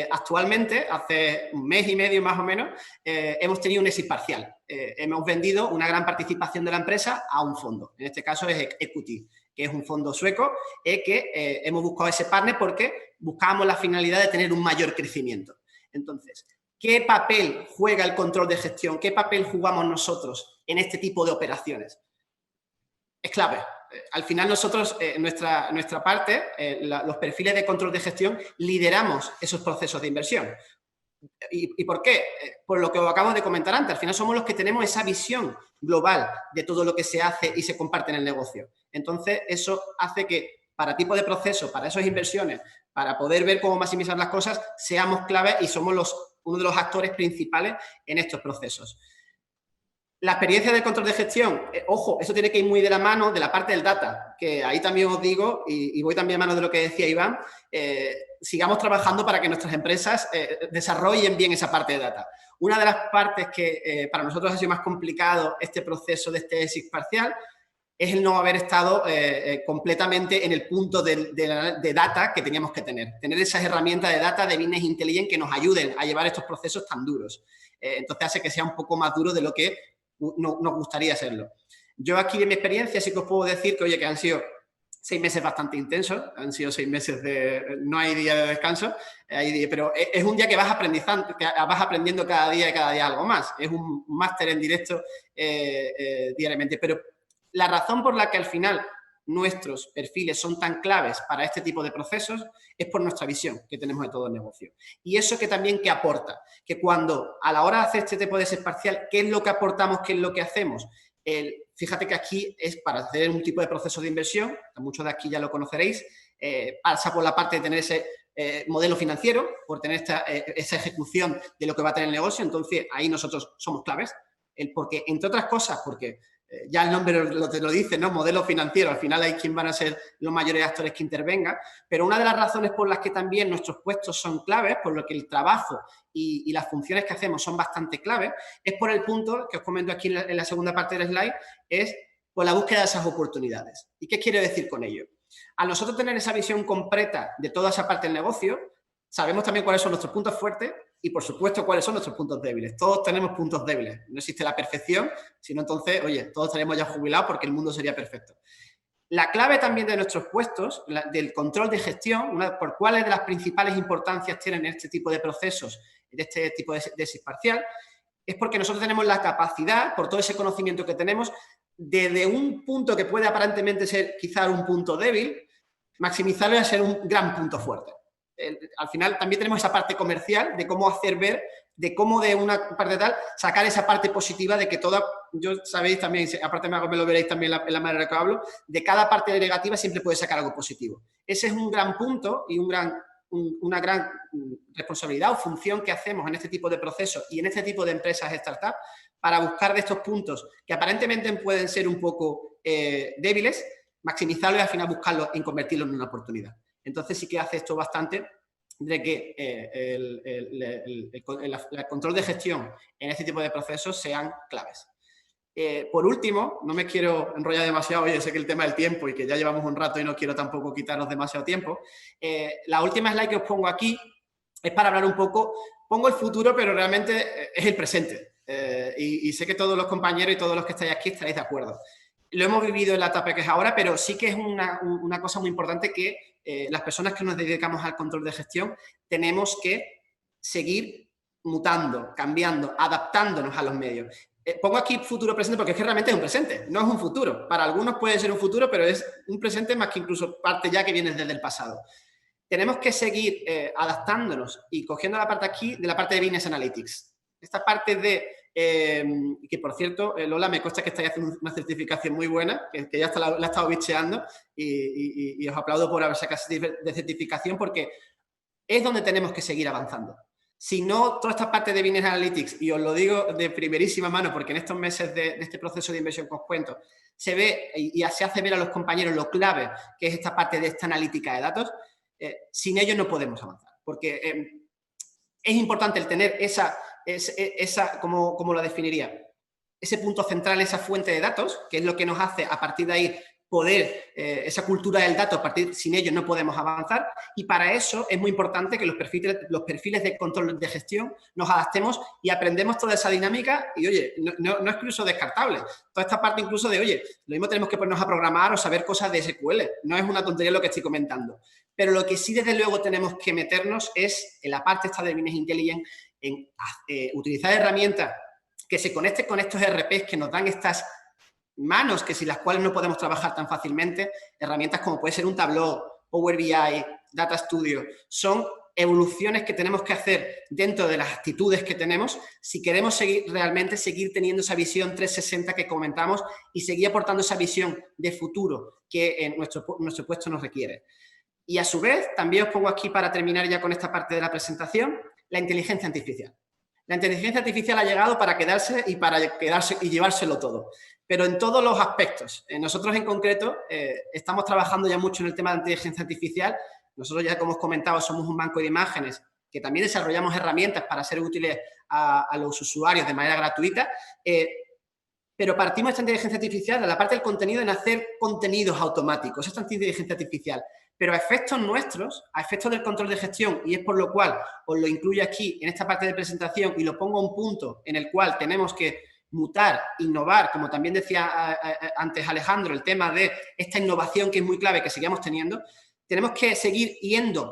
actualmente, hace un mes y medio más o menos, hemos tenido un exit parcial. Hemos vendido una gran participación de la empresa a un fondo. En este caso es Equity, que es un fondo sueco, que hemos buscado ese partner porque buscábamos la finalidad de tener un mayor crecimiento. Entonces, ¿qué papel juega el control de gestión? ¿Qué papel jugamos nosotros en este tipo de operaciones? Es clave. Al final nosotros, nuestra parte, los perfiles de control de gestión, lideramos esos procesos de inversión. ¿Y por qué? Por lo que os acabo de comentar antes. Al final somos los que tenemos esa visión global de todo lo que se hace y se comparte en el negocio. Entonces, eso hace que para tipo de proceso, para esas inversiones, para poder ver cómo maximizar las cosas, seamos claves y somos uno de los actores principales en estos procesos. La experiencia del control de gestión, ojo, eso tiene que ir muy de la mano de la parte del data, que ahí también os digo, y voy también a mano de lo que decía Iván, sigamos trabajando para que nuestras empresas desarrollen bien esa parte de data. Una de las partes que para nosotros ha sido más complicado este proceso de este exit parcial es el no haber estado completamente en el punto de data que teníamos que tener esas herramientas de data, de business intelligence que nos ayuden a llevar estos procesos tan duros. Entonces hace que sea un poco más duro de lo que nos gustaría hacerlo. Yo aquí, de mi experiencia, sí que os puedo decir que, oye, que han sido 6 meses bastante intensos, han sido 6 meses no hay día de descanso, pero es un día que vas aprendiendo cada día algo más. Es un máster en directo diariamente. Pero la razón por la que al final nuestros perfiles son tan claves para este tipo de procesos es por nuestra visión que tenemos de todo el negocio. Y eso que también que aporta, que cuando a la hora de hacer este tipo de test parcial, ¿qué es lo que aportamos, qué es lo que hacemos? Fíjate que aquí es para hacer un tipo de proceso de inversión, muchos de aquí ya lo conoceréis, pasa por la parte de tener ese modelo financiero, por tener esa ejecución de lo que va a tener el negocio. Entonces, ahí nosotros somos claves, porque, entre otras cosas, porque ya el nombre te lo dice, ¿no? Modelo financiero, al final hay quien van a ser los mayores actores que intervengan, pero una de las razones por las que también nuestros puestos son claves, por lo que el trabajo y las funciones que hacemos son bastante claves, es por el punto que os comento aquí en la segunda parte del slide, es por la búsqueda de esas oportunidades. ¿Y qué quiero decir con ello? Al nosotros tener esa visión completa de toda esa parte del negocio, sabemos también cuáles son nuestros puntos fuertes y, por supuesto, cuáles son nuestros puntos débiles. Todos tenemos puntos débiles. No existe la perfección, sino entonces, oye, todos estaríamos ya jubilados porque el mundo sería perfecto. La clave también de nuestros puestos, del control de gestión, por cuáles de las principales importancias tienen este tipo de procesos, de este tipo de tesis parcial, es porque nosotros tenemos la capacidad, por todo ese conocimiento que tenemos, desde un punto que puede aparentemente ser quizá un punto débil, maximizarlo y ser un gran punto fuerte. Al final también tenemos esa parte comercial de cómo hacer ver, de cómo de una parte tal, sacar esa parte positiva de que toda, yo sabéis también, aparte me lo veréis también en la manera que hablo, de cada parte negativa siempre puede sacar algo positivo. Ese es un gran punto y una gran responsabilidad o función que hacemos en este tipo de procesos y en este tipo de empresas startup para buscar de estos puntos que aparentemente pueden ser un poco débiles, maximizarlos y al final buscarlos y convertirlos en una oportunidad. Entonces sí que hace esto bastante de que el control de gestión en este tipo de procesos sean claves. Por último, no me quiero enrollar demasiado, yo sé que el tema del tiempo y que ya llevamos un rato y no quiero tampoco quitaros demasiado tiempo. La última slide que os pongo aquí es para hablar un poco, pongo el futuro, pero realmente es el presente. Y sé que todos los compañeros y todos los que estáis aquí estaréis de acuerdo. Lo hemos vivido en la etapa que es ahora, pero sí que es una cosa muy importante que las personas que nos dedicamos al control de gestión tenemos que seguir mutando, cambiando, adaptándonos a los medios. Pongo aquí futuro presente porque es que realmente es un presente, no es un futuro. Para algunos puede ser un futuro, pero es un presente más que incluso parte ya que viene desde el pasado. Tenemos que seguir adaptándonos y cogiendo la parte aquí de la parte de Business Analytics. Esta parte de que, por cierto, Lola, me consta que estáis haciendo una certificación muy buena, que ya la he estado bicheando y os aplaudo por haber sacado de certificación porque es donde tenemos que seguir avanzando. Si no, toda esta parte de Business Analytics, y os lo digo de primerísima mano porque en estos meses de este proceso de inversión que os cuento, se ve y se hace ver a los compañeros lo clave que es esta parte de esta analítica de datos, sin ello no podemos avanzar. Porque es importante el tener esa ¿cómo lo definiría? Ese punto central, esa fuente de datos, que es lo que nos hace a partir de ahí poder, esa cultura del dato, sin ello no podemos avanzar y para eso es muy importante que los perfiles de control de gestión nos adaptemos y aprendemos toda esa dinámica y, oye, no es incluso descartable. Toda esta parte incluso de, oye, lo mismo tenemos que ponernos a programar o saber cosas de SQL. No es una tontería lo que estoy comentando. Pero lo que sí, desde luego, tenemos que meternos es en la parte esta de Business Intelligence, en utilizar herramientas que se conecten con estos ERPs que nos dan estas manos que sin las cuales no podemos trabajar tan fácilmente, herramientas como puede ser un Tableau, Power BI, Data Studio, son evoluciones que tenemos que hacer dentro de las actitudes que tenemos si queremos realmente seguir teniendo esa visión 360 que comentamos y seguir aportando esa visión de futuro que nuestro puesto nos requiere. Y a su vez, también os pongo aquí para terminar ya con esta parte de la presentación, la inteligencia artificial. La inteligencia artificial ha llegado para quedarse y llevárselo todo, pero en todos los aspectos. Nosotros en concreto estamos trabajando ya mucho en el tema de inteligencia artificial. Nosotros ya, como os comentaba, somos un banco de imágenes que también desarrollamos herramientas para ser útiles a los usuarios de manera gratuita, pero partimos de esta inteligencia artificial de la parte del contenido en hacer contenidos automáticos, esta inteligencia artificial. Pero a efectos nuestros, a efectos del control de gestión, y es por lo cual os lo incluyo aquí en esta parte de presentación y lo pongo a un punto en el cual tenemos que mutar, innovar, como también decía antes Alejandro, el tema de esta innovación que es muy clave que seguimos teniendo, tenemos que seguir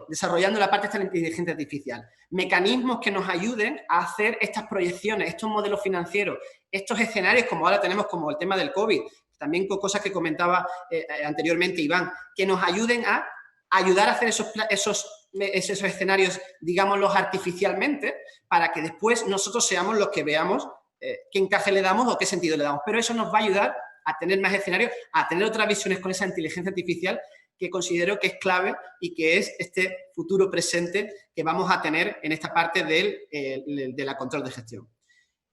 desarrollando la parte de la inteligencia artificial. Mecanismos que nos ayuden a hacer estas proyecciones, estos modelos financieros, estos escenarios como ahora tenemos como el tema del COVID, también con cosas que comentaba anteriormente Iván, que nos ayuden a ayudar a hacer esos escenarios, digámoslos artificialmente, para que después nosotros seamos los que veamos qué encaje le damos o qué sentido le damos. Pero eso nos va a ayudar a tener más escenarios, a tener otras visiones con esa inteligencia artificial que considero que es clave y que es este futuro presente que vamos a tener en esta parte de la control de gestión.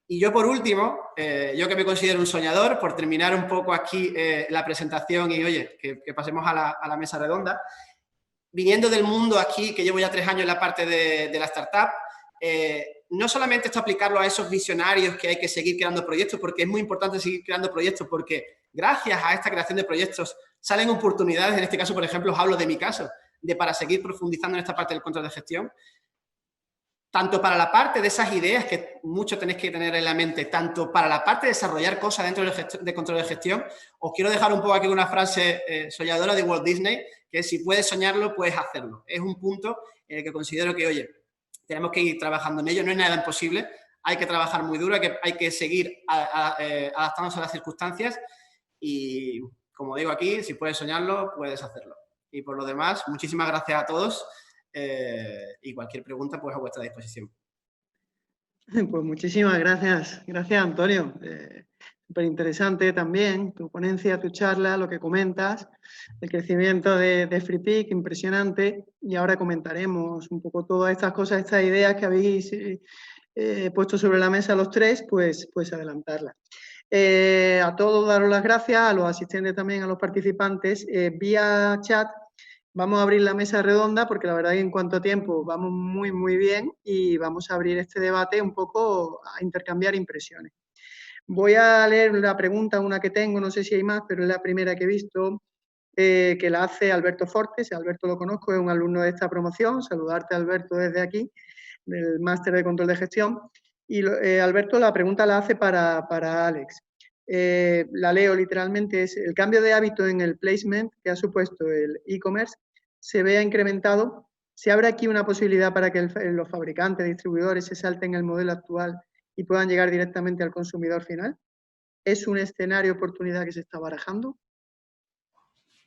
Y yo, por último, yo que me considero un soñador, por terminar un poco aquí la presentación y, oye, que pasemos a la mesa redonda, viniendo del mundo aquí, que llevo ya 3 años en la parte de la startup, no solamente esto aplicarlo a esos visionarios que hay que seguir creando proyectos, porque es muy importante seguir creando proyectos, porque gracias a esta creación de proyectos salen oportunidades, en este caso, por ejemplo, os hablo de mi caso, para seguir profundizando en esta parte del control de gestión, tanto para la parte de esas ideas que mucho tenéis que tener en la mente, tanto para la parte de desarrollar cosas dentro de control de gestión. Os quiero dejar un poco aquí una frase soñadora de Walt Disney, que es: si puedes soñarlo, puedes hacerlo. Es un punto en el que considero que, oye, tenemos que ir trabajando en ello, no es nada imposible, hay que trabajar muy duro, hay que seguir adaptándose a las circunstancias y, como digo aquí, si puedes soñarlo, puedes hacerlo. Y por lo demás, muchísimas gracias a todos y cualquier pregunta pues a vuestra disposición. Pues muchísimas gracias. Gracias, Antonio. Súper interesante también tu ponencia, tu charla, lo que comentas, el crecimiento de FreePic, impresionante. Y ahora comentaremos un poco todas estas cosas, estas ideas que habéis puesto sobre la mesa los tres, pues adelantarlas. A todos daros las gracias, a los asistentes también, a los participantes. Vía chat vamos a abrir la mesa redonda porque la verdad que en cuanto a tiempo vamos muy bien y vamos a abrir este debate un poco a intercambiar impresiones. Voy a leer la pregunta, una que tengo, no sé si hay más, pero es la primera que he visto, que la hace Alberto Fortes. Alberto lo conozco, es un alumno de esta promoción. Saludarte, Alberto, desde aquí, del Máster de Control de Gestión. Y Alberto, la pregunta la hace para Alex. La leo literalmente: es: el cambio de hábito en el placement que ha supuesto el e-commerce se vea incrementado. ¿Se abre aquí una posibilidad para que los fabricantes, distribuidores se salten el modelo actual y puedan llegar directamente al consumidor final? ¿Es un escenario, oportunidad que se está barajando?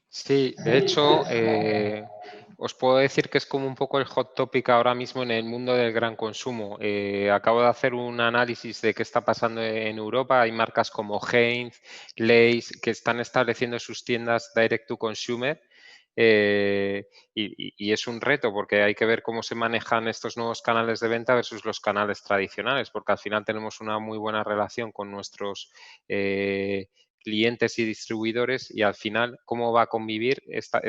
Sí, de hecho, os puedo decir que es como un poco el hot topic ahora mismo en el mundo del gran consumo. Acabo de hacer un análisis de qué está pasando en Europa. Hay marcas como Heinz, Lay's, que están estableciendo sus tiendas direct to consumer. Y es un reto porque hay que ver cómo se manejan estos nuevos canales de venta versus los canales tradicionales, porque al final tenemos una muy buena relación con nuestros clientes y distribuidores, y al final cómo va a convivir estos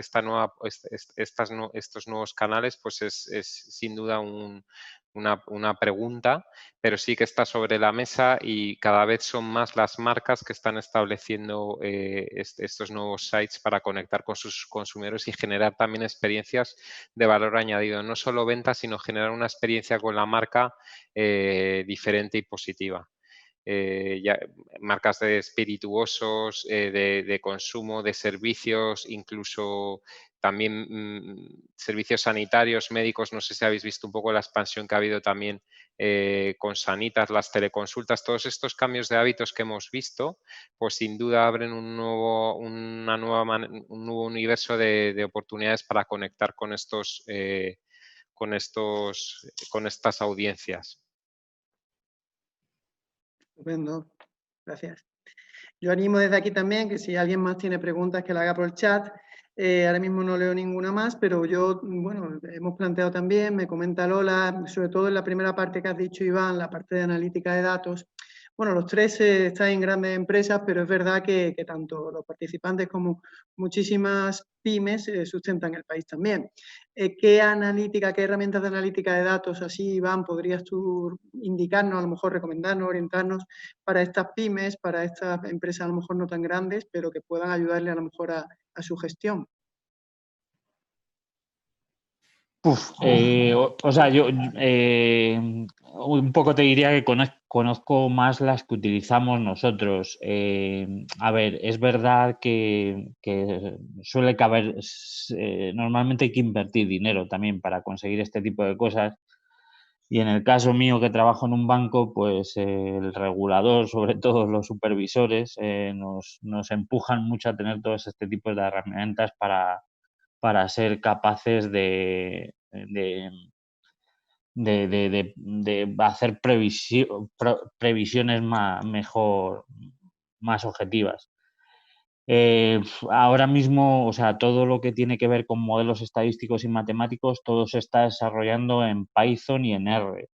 nuevos canales, pues es sin duda una pregunta, pero sí que está sobre la mesa y cada vez son más las marcas que están estableciendo estos nuevos sites para conectar con sus consumidores y generar también experiencias de valor añadido. No solo ventas, sino generar una experiencia con la marca diferente y positiva. Marcas de espirituosos, de consumo, de servicios, incluso también servicios sanitarios, médicos. No sé si habéis visto un poco la expansión que ha habido también con Sanitas, las teleconsultas. Todos estos cambios de hábitos que hemos visto, pues sin duda abren un nuevo universo de oportunidades para conectar con estas audiencias. Estupendo, gracias. Yo animo desde aquí también que si alguien más tiene preguntas que la haga por el chat. Ahora mismo no leo ninguna más, pero yo, bueno, hemos planteado también, me comenta Lola, sobre todo en la primera parte que has dicho, Iván, la parte de analítica de datos. Bueno, los tres están en grandes empresas, pero es verdad que tanto los participantes como muchísimas pymes sustentan el país también. ¿Qué analítica, qué herramientas de analítica de datos, así, Iván, podrías tú indicarnos, a lo mejor recomendarnos, orientarnos para estas pymes, para estas empresas a lo mejor no tan grandes, pero que puedan ayudarle a lo mejor a su gestión? O sea, yo un poco te diría que conozco más las que utilizamos nosotros. A ver, es verdad que suele caber, normalmente hay que invertir dinero también para conseguir este tipo de cosas. Y en el caso mío, que trabajo en un banco, pues el regulador, sobre todo los supervisores, nos empujan mucho a tener todos este tipo de herramientas para ser capaces de hacer previsiones más objetivas. Ahora mismo, o sea, todo lo que tiene que ver con modelos estadísticos y matemáticos, todo se está desarrollando en Python y en R.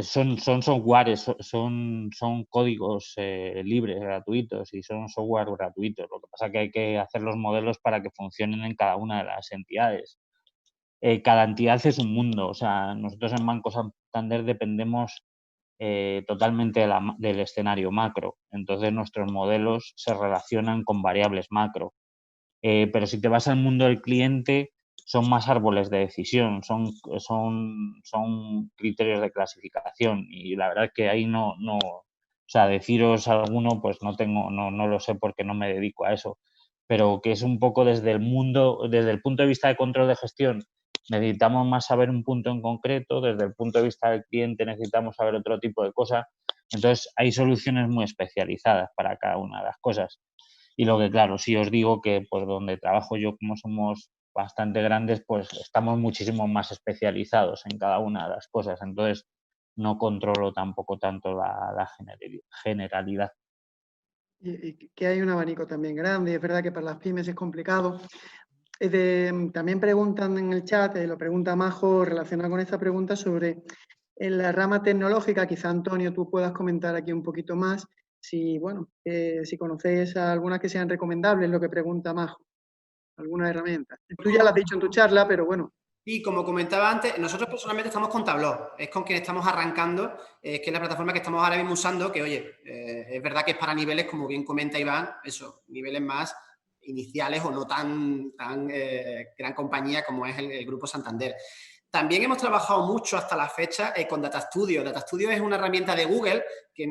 Son softwares, son códigos libres, gratuitos, y son software gratuitos. Lo que pasa es que hay que hacer los modelos para que funcionen en cada una de las entidades. Cada entidad es un mundo. O sea, nosotros en Banco Santander dependemos totalmente del escenario macro. Entonces nuestros modelos se relacionan con variables macro. Pero si te vas al mundo del cliente, son más árboles de decisión, son criterios de clasificación, y la verdad es que ahí no, o sea, deciros alguno, pues no lo sé porque no me dedico a eso, pero que es un poco desde el punto de vista de control de gestión, necesitamos más saber un punto en concreto, desde el punto de vista del cliente necesitamos saber otro tipo de cosas. Entonces hay soluciones muy especializadas para cada una de las cosas. Y lo que, claro, sí os digo que pues donde trabajo yo, como somos bastante grandes, pues estamos muchísimo más especializados en cada una de las cosas. Entonces no controlo tampoco tanto la generalidad. Y que hay un abanico también grande, y es verdad que para las pymes es complicado. También preguntan en el chat, lo pregunta Majo, relacionado con esta pregunta sobre en la rama tecnológica. Quizá, Antonio, tú puedas comentar aquí un poquito más, si conocéis algunas que sean recomendables, lo que pregunta Majo, alguna herramienta. Tú ya lo has dicho en tu charla, pero bueno. Y como comentaba antes, nosotros personalmente estamos con Tableau, es con quien estamos arrancando, que es la plataforma que estamos ahora mismo usando, que oye, es verdad que es para niveles, como bien comenta Iván, eso, niveles más iniciales o no tan gran compañía como es el Grupo Santander. También hemos trabajado mucho hasta la fecha con Data Studio. Data Studio es una herramienta de Google que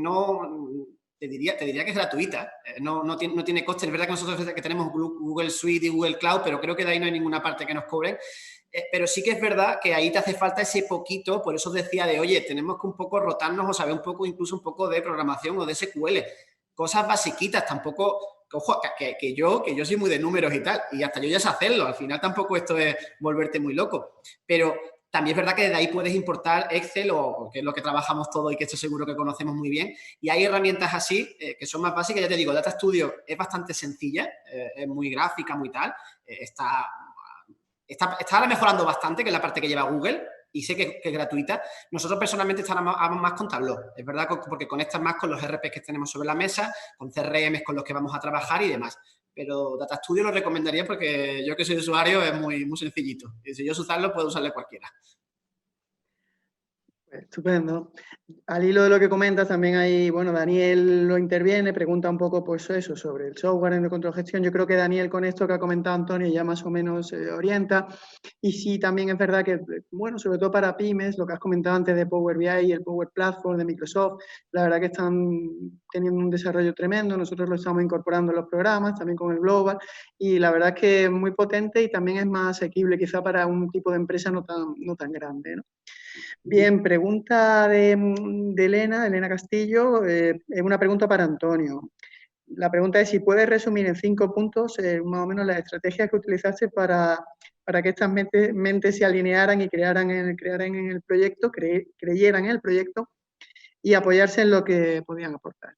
te diría que es gratuita, no tiene coste. Es verdad que nosotros que tenemos Google Suite y Google Cloud, pero creo que de ahí no hay ninguna parte que nos cobren. Pero sí que es verdad que ahí te hace falta ese poquito, por eso os decía oye, tenemos que un poco rotarnos o saber incluso un poco de programación o de SQL. Cosas basiquitas, tampoco, ojo, que yo soy muy de números y tal, y hasta yo ya sé hacerlo. Al final tampoco esto es volverte muy loco. Pero también es verdad que de ahí puedes importar Excel, o que es lo que trabajamos todos y que esto seguro que conocemos muy bien. Y hay herramientas así que son más básicas. Ya te digo, Data Studio es bastante sencilla, es muy gráfica, muy tal. Está ahora mejorando bastante, que es la parte que lleva Google, y sé que es gratuita. Nosotros personalmente estamos más con Tableau, es verdad, porque conectan más con los RPs que tenemos sobre la mesa, con CRMs con los que vamos a trabajar y demás. Pero Data Studio lo recomendaría porque yo, que soy usuario, es muy, muy sencillito. Y si yo sé usarlo, puedo usarle cualquiera. Estupendo. Al hilo de lo que comentas, también hay, bueno, Daniel lo interviene, pregunta un poco, pues eso, sobre el software en el control de gestión. Yo creo que Daniel, con esto que ha comentado Antonio, ya más o menos orienta. Y sí, también es verdad que, bueno, sobre todo para pymes, lo que has comentado antes de Power BI y el Power Platform de Microsoft, la verdad que están teniendo un desarrollo tremendo. Nosotros lo estamos incorporando en los programas, también con el Global, y la verdad es que es muy potente y también es más asequible quizá para un tipo de empresa no tan grande, ¿no? Bien, pregunta de Elena Castillo, es una pregunta para Antonio. La pregunta es si puedes resumir en 5 puntos más o menos las estrategias que utilizaste para que estas mentes se alinearan y creyeran en el proyecto y apoyarse en lo que podían aportar.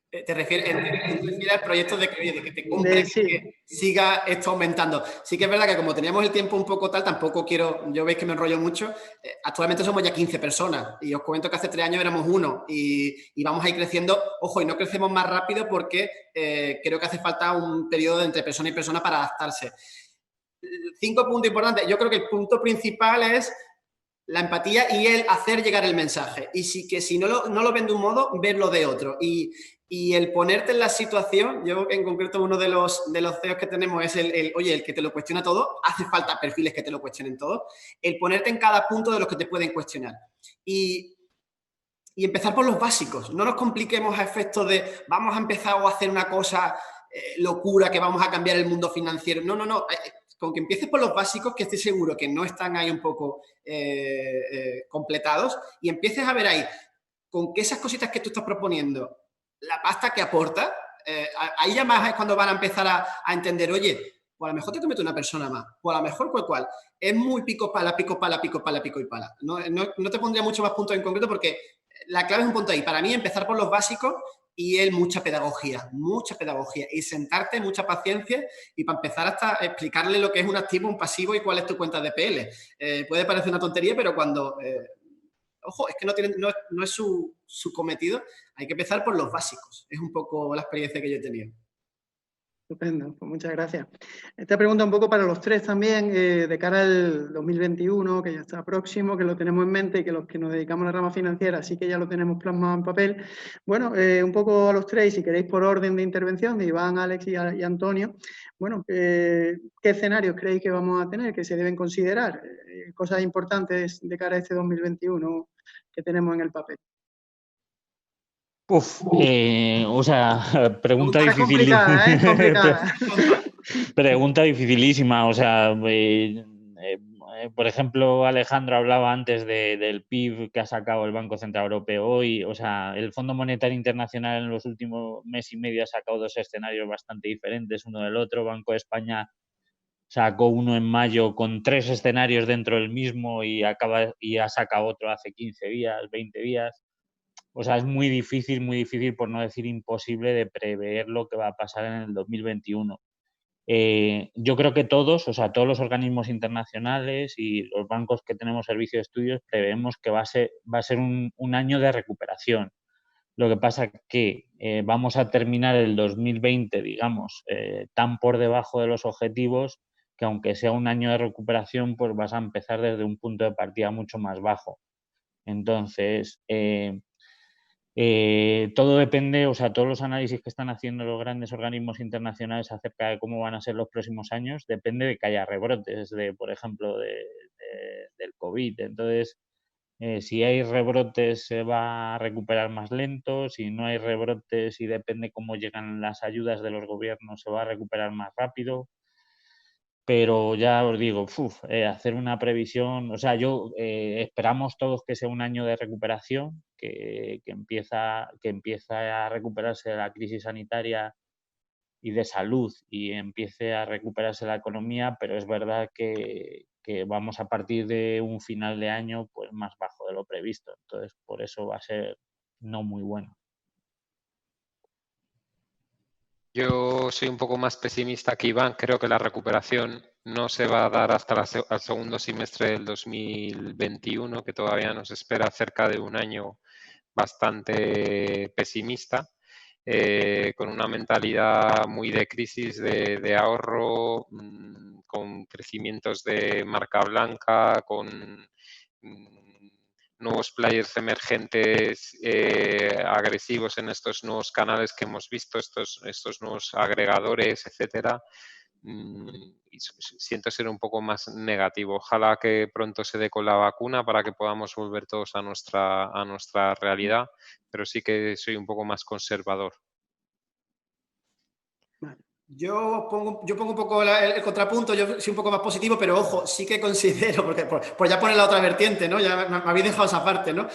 ¿Te refieres al proyecto de que te compre, Sí. que siga esto aumentando? Sí que es verdad que como teníamos el tiempo un poco tal, tampoco quiero, yo veis que me enrollo mucho, actualmente somos ya 15 personas y os comento que hace 3 años éramos 1 y vamos a ir creciendo, ojo, y no crecemos más rápido porque creo que hace falta un periodo entre persona y persona para adaptarse. 5 puntos importantes. Yo creo que el punto principal es la empatía y el hacer llegar el mensaje. Y si no lo ven de un modo, verlo de otro. Y Y el ponerte en la situación, yo en concreto uno de los CEOs que tenemos es oye, el que te lo cuestiona todo, hace falta perfiles que te lo cuestionen todo, el ponerte en cada punto de los que te pueden cuestionar. Y empezar por los básicos, no nos compliquemos a efectos de vamos a empezar a hacer una cosa locura que vamos a cambiar el mundo financiero. No, con que empieces por los básicos, que estoy seguro que no están ahí un poco completados, y empieces a ver ahí, con que esas cositas que tú estás proponiendo, la pasta que aporta, ahí ya más es cuando van a empezar a entender, oye, pues a lo mejor te meto una persona más, o a lo mejor cual. Es muy pico, pala y pala. No te pondría mucho más puntos en concreto porque la clave es un punto ahí. Para mí, empezar por los básicos y mucha pedagogía y sentarte, mucha paciencia y para empezar hasta explicarle lo que es un activo, un pasivo y cuál es tu cuenta de PL. Puede parecer una tontería, pero cuando... ojo, es que no es su cometido, hay que empezar por los básicos. Es un poco la experiencia que yo he tenido. Estupendo, pues muchas gracias. Esta pregunta un poco para los tres también, de cara al 2021, que ya está próximo, que lo tenemos en mente y que los que nos dedicamos a la rama financiera sí que ya lo tenemos plasmado en papel. Bueno, un poco a los tres, si queréis por orden de intervención, de Iván, Alex y Antonio, bueno, ¿qué escenarios creéis que vamos a tener, que se deben considerar? Cosas importantes de cara a este 2021 que tenemos en el papel. O sea, pregunta difícil. Complicada, complicada. Pregunta dificilísima. O sea, por ejemplo, Alejandro hablaba antes del PIB que ha sacado el Banco Central Europeo hoy. O sea, el Fondo Monetario Internacional en los últimos mes y medio ha sacado dos escenarios bastante diferentes uno del otro. Banco de España sacó uno en mayo con 3 escenarios dentro del mismo y ha sacado otro hace 15 días, 20 días. O sea, es muy difícil, por no decir imposible, de prever lo que va a pasar en el 2021. Yo creo que todos los organismos internacionales y los bancos que tenemos servicio de estudios prevemos que va a ser un año de recuperación. Lo que pasa es que vamos a terminar el 2020, digamos, tan por debajo de los objetivos que aunque sea un año de recuperación, pues vas a empezar desde un punto de partida mucho más bajo. Entonces, todo depende, o sea, todos los análisis que están haciendo los grandes organismos internacionales acerca de cómo van a ser los próximos años, depende de que haya rebrotes, por ejemplo, del COVID. Entonces, si hay rebrotes se va a recuperar más lento, si no hay rebrotes y depende cómo llegan las ayudas de los gobiernos se va a recuperar más rápido. Pero ya os digo, hacer una previsión, o sea, esperamos todos que sea un año de recuperación, que empieza a recuperarse la crisis sanitaria y de salud y empiece a recuperarse la economía, pero es verdad que vamos a partir de un final de año pues más bajo de lo previsto, entonces por eso va a ser no muy bueno. Yo soy un poco más pesimista que Iván. Creo que la recuperación no se va a dar hasta el segundo semestre del 2021, que todavía nos espera cerca de un año bastante pesimista, con una mentalidad muy de crisis, de ahorro, con crecimientos de marca blanca, con nuevos players emergentes agresivos en estos nuevos canales que hemos visto, estos nuevos agregadores, etcétera. Y siento ser un poco más negativo. Ojalá que pronto se dé con la vacuna para que podamos volver todos a nuestra realidad, pero sí que soy un poco más conservador. Yo pongo un poco el contrapunto, yo soy un poco más positivo, pero ojo, sí que considero, porque por ya poner la otra vertiente, ¿no? Ya me habéis dejado esa parte, ¿no?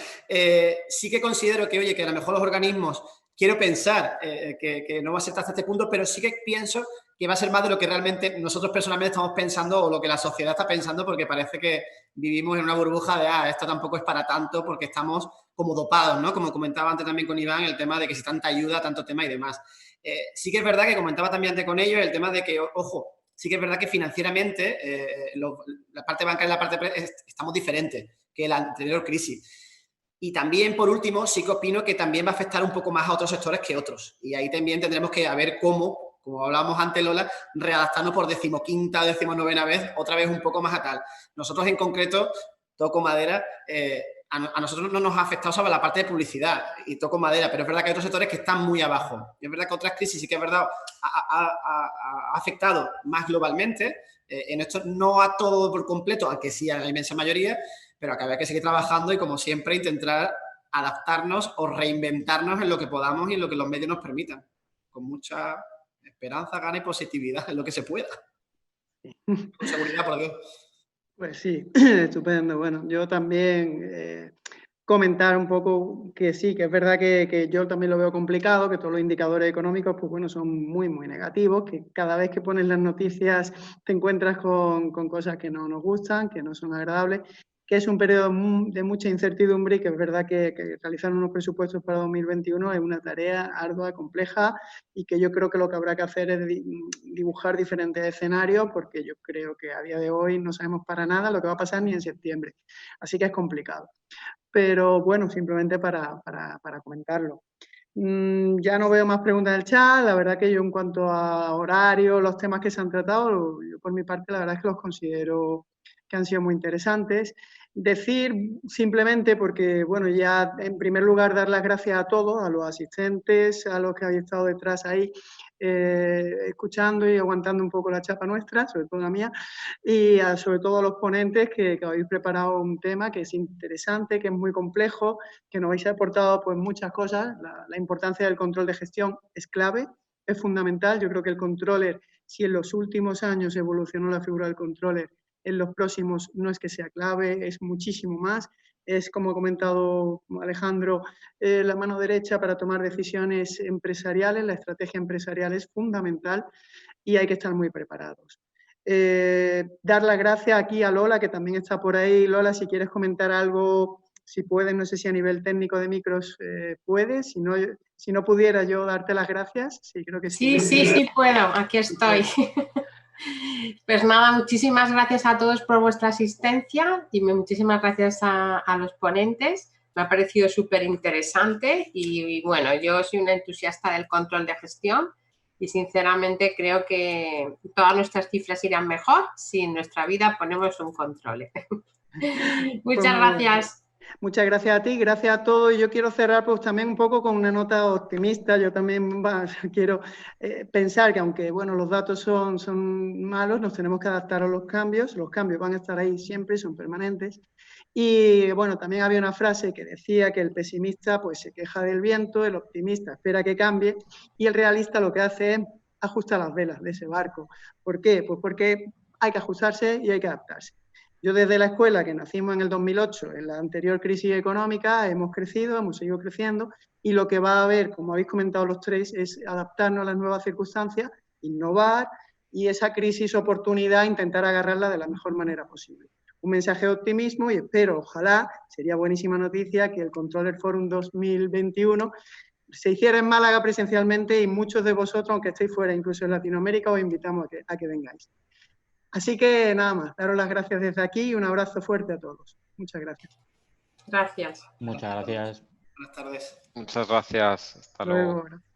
Sí que considero que, oye, que a lo mejor los organismos, quiero pensar que no va a ser hasta este punto, pero sí que pienso que va a ser más de lo que realmente nosotros personalmente estamos pensando o lo que la sociedad está pensando, porque parece que vivimos en una burbuja de, esto tampoco es para tanto, porque estamos como dopados, ¿no? Como comentaba antes también con Iván, el tema de que si tanta ayuda, tanto tema y demás. Sí que es verdad que comentaba también antes con ellos el tema de que, ojo, sí que es verdad que financieramente la parte bancaria y la parte estamos diferentes que la anterior crisis. Y también, por último, sí que opino que también va a afectar un poco más a otros sectores que otros. Y ahí también tendremos que ver cómo, como hablábamos antes, Lola, readaptarnos por 15ª o 19ª vez, otra vez un poco más a tal. Nosotros en concreto, toco madera, a nosotros no nos ha afectado sobre la parte de publicidad, y toco madera, pero es verdad que hay otros sectores que están muy abajo. Y es verdad que otras crisis sí que es verdad ha afectado más globalmente. En esto no a todo por completo, aunque sí a la inmensa mayoría, pero que había que seguir trabajando y, como siempre, intentar adaptarnos o reinventarnos en lo que podamos y en lo que los medios nos permitan, con mucha esperanza, gana y positividad en lo que se pueda. Con seguridad, por Dios. Pues sí, estupendo. Bueno, yo también comentar un poco que sí, que es verdad que yo también lo veo complicado, que todos los indicadores económicos, pues bueno, son muy, muy negativos, que cada vez que pones las noticias te encuentras con cosas que no nos gustan, que no son agradables, que es un periodo de mucha incertidumbre y que es verdad que realizar unos presupuestos para 2021 es una tarea ardua, compleja, y que yo creo que lo que habrá que hacer es dibujar diferentes escenarios, porque yo creo que a día de hoy no sabemos para nada lo que va a pasar ni en septiembre. Así que es complicado. Pero bueno, simplemente para comentarlo. Ya no veo más preguntas del chat. La verdad que yo, en cuanto a horario, los temas que se han tratado, yo por mi parte la verdad es que los considero que han sido muy interesantes. Decir simplemente, porque bueno, ya en primer lugar dar las gracias a todos, a los asistentes, a los que habéis estado detrás ahí, escuchando y aguantando un poco la chapa nuestra, sobre todo la mía, y sobre todo a los ponentes que habéis preparado un tema que es interesante, que es muy complejo, que nos habéis aportado pues muchas cosas. La importancia del control de gestión es clave, es fundamental. Yo creo que el controller, si en los últimos años evolucionó la figura del controller, en los próximos no es que sea clave, es muchísimo más. Es, como ha comentado Alejandro, la mano derecha para tomar decisiones empresariales. La estrategia empresarial es fundamental y hay que estar muy preparados. Dar las gracias aquí a Lola, que también está por ahí. Lola, si quieres comentar algo, si puedes, no sé si a nivel técnico de micros puedes, si no pudiera yo darte las gracias, sí, creo que sí. Sí puedo, aquí estoy. Pues nada, muchísimas gracias a todos por vuestra asistencia y muchísimas gracias a los ponentes. Me ha parecido súper interesante y bueno, yo soy una entusiasta del control de gestión y sinceramente creo que todas nuestras cifras irán mejor si en nuestra vida ponemos un control. Muchas gracias. Muchas gracias a ti, gracias a todos. Yo quiero cerrar pues también un poco con una nota optimista. Yo también quiero pensar que, aunque bueno, los datos son malos, nos tenemos que adaptar a los cambios. Los cambios van a estar ahí siempre, son permanentes. Y bueno, también había una frase que decía que el pesimista pues se queja del viento, el optimista espera que cambie y el realista lo que hace es ajustar las velas de ese barco. ¿Por qué? Pues porque hay que ajustarse y hay que adaptarse. Yo, desde la escuela, que nacimos en el 2008, en la anterior crisis económica, hemos crecido, hemos seguido creciendo, y lo que va a haber, como habéis comentado los tres, es adaptarnos a las nuevas circunstancias, innovar, y esa crisis oportunidad intentar agarrarla de la mejor manera posible. Un mensaje de optimismo, y espero, ojalá, sería buenísima noticia que el Controller Forum 2021 se hiciera en Málaga presencialmente, y muchos de vosotros, aunque estéis fuera, incluso en Latinoamérica, os invitamos a que vengáis. Así que nada más, daros las gracias desde aquí y un abrazo fuerte a todos. Muchas gracias. Gracias. Muchas gracias. Buenas tardes. Muchas gracias. Hasta luego. Gracias.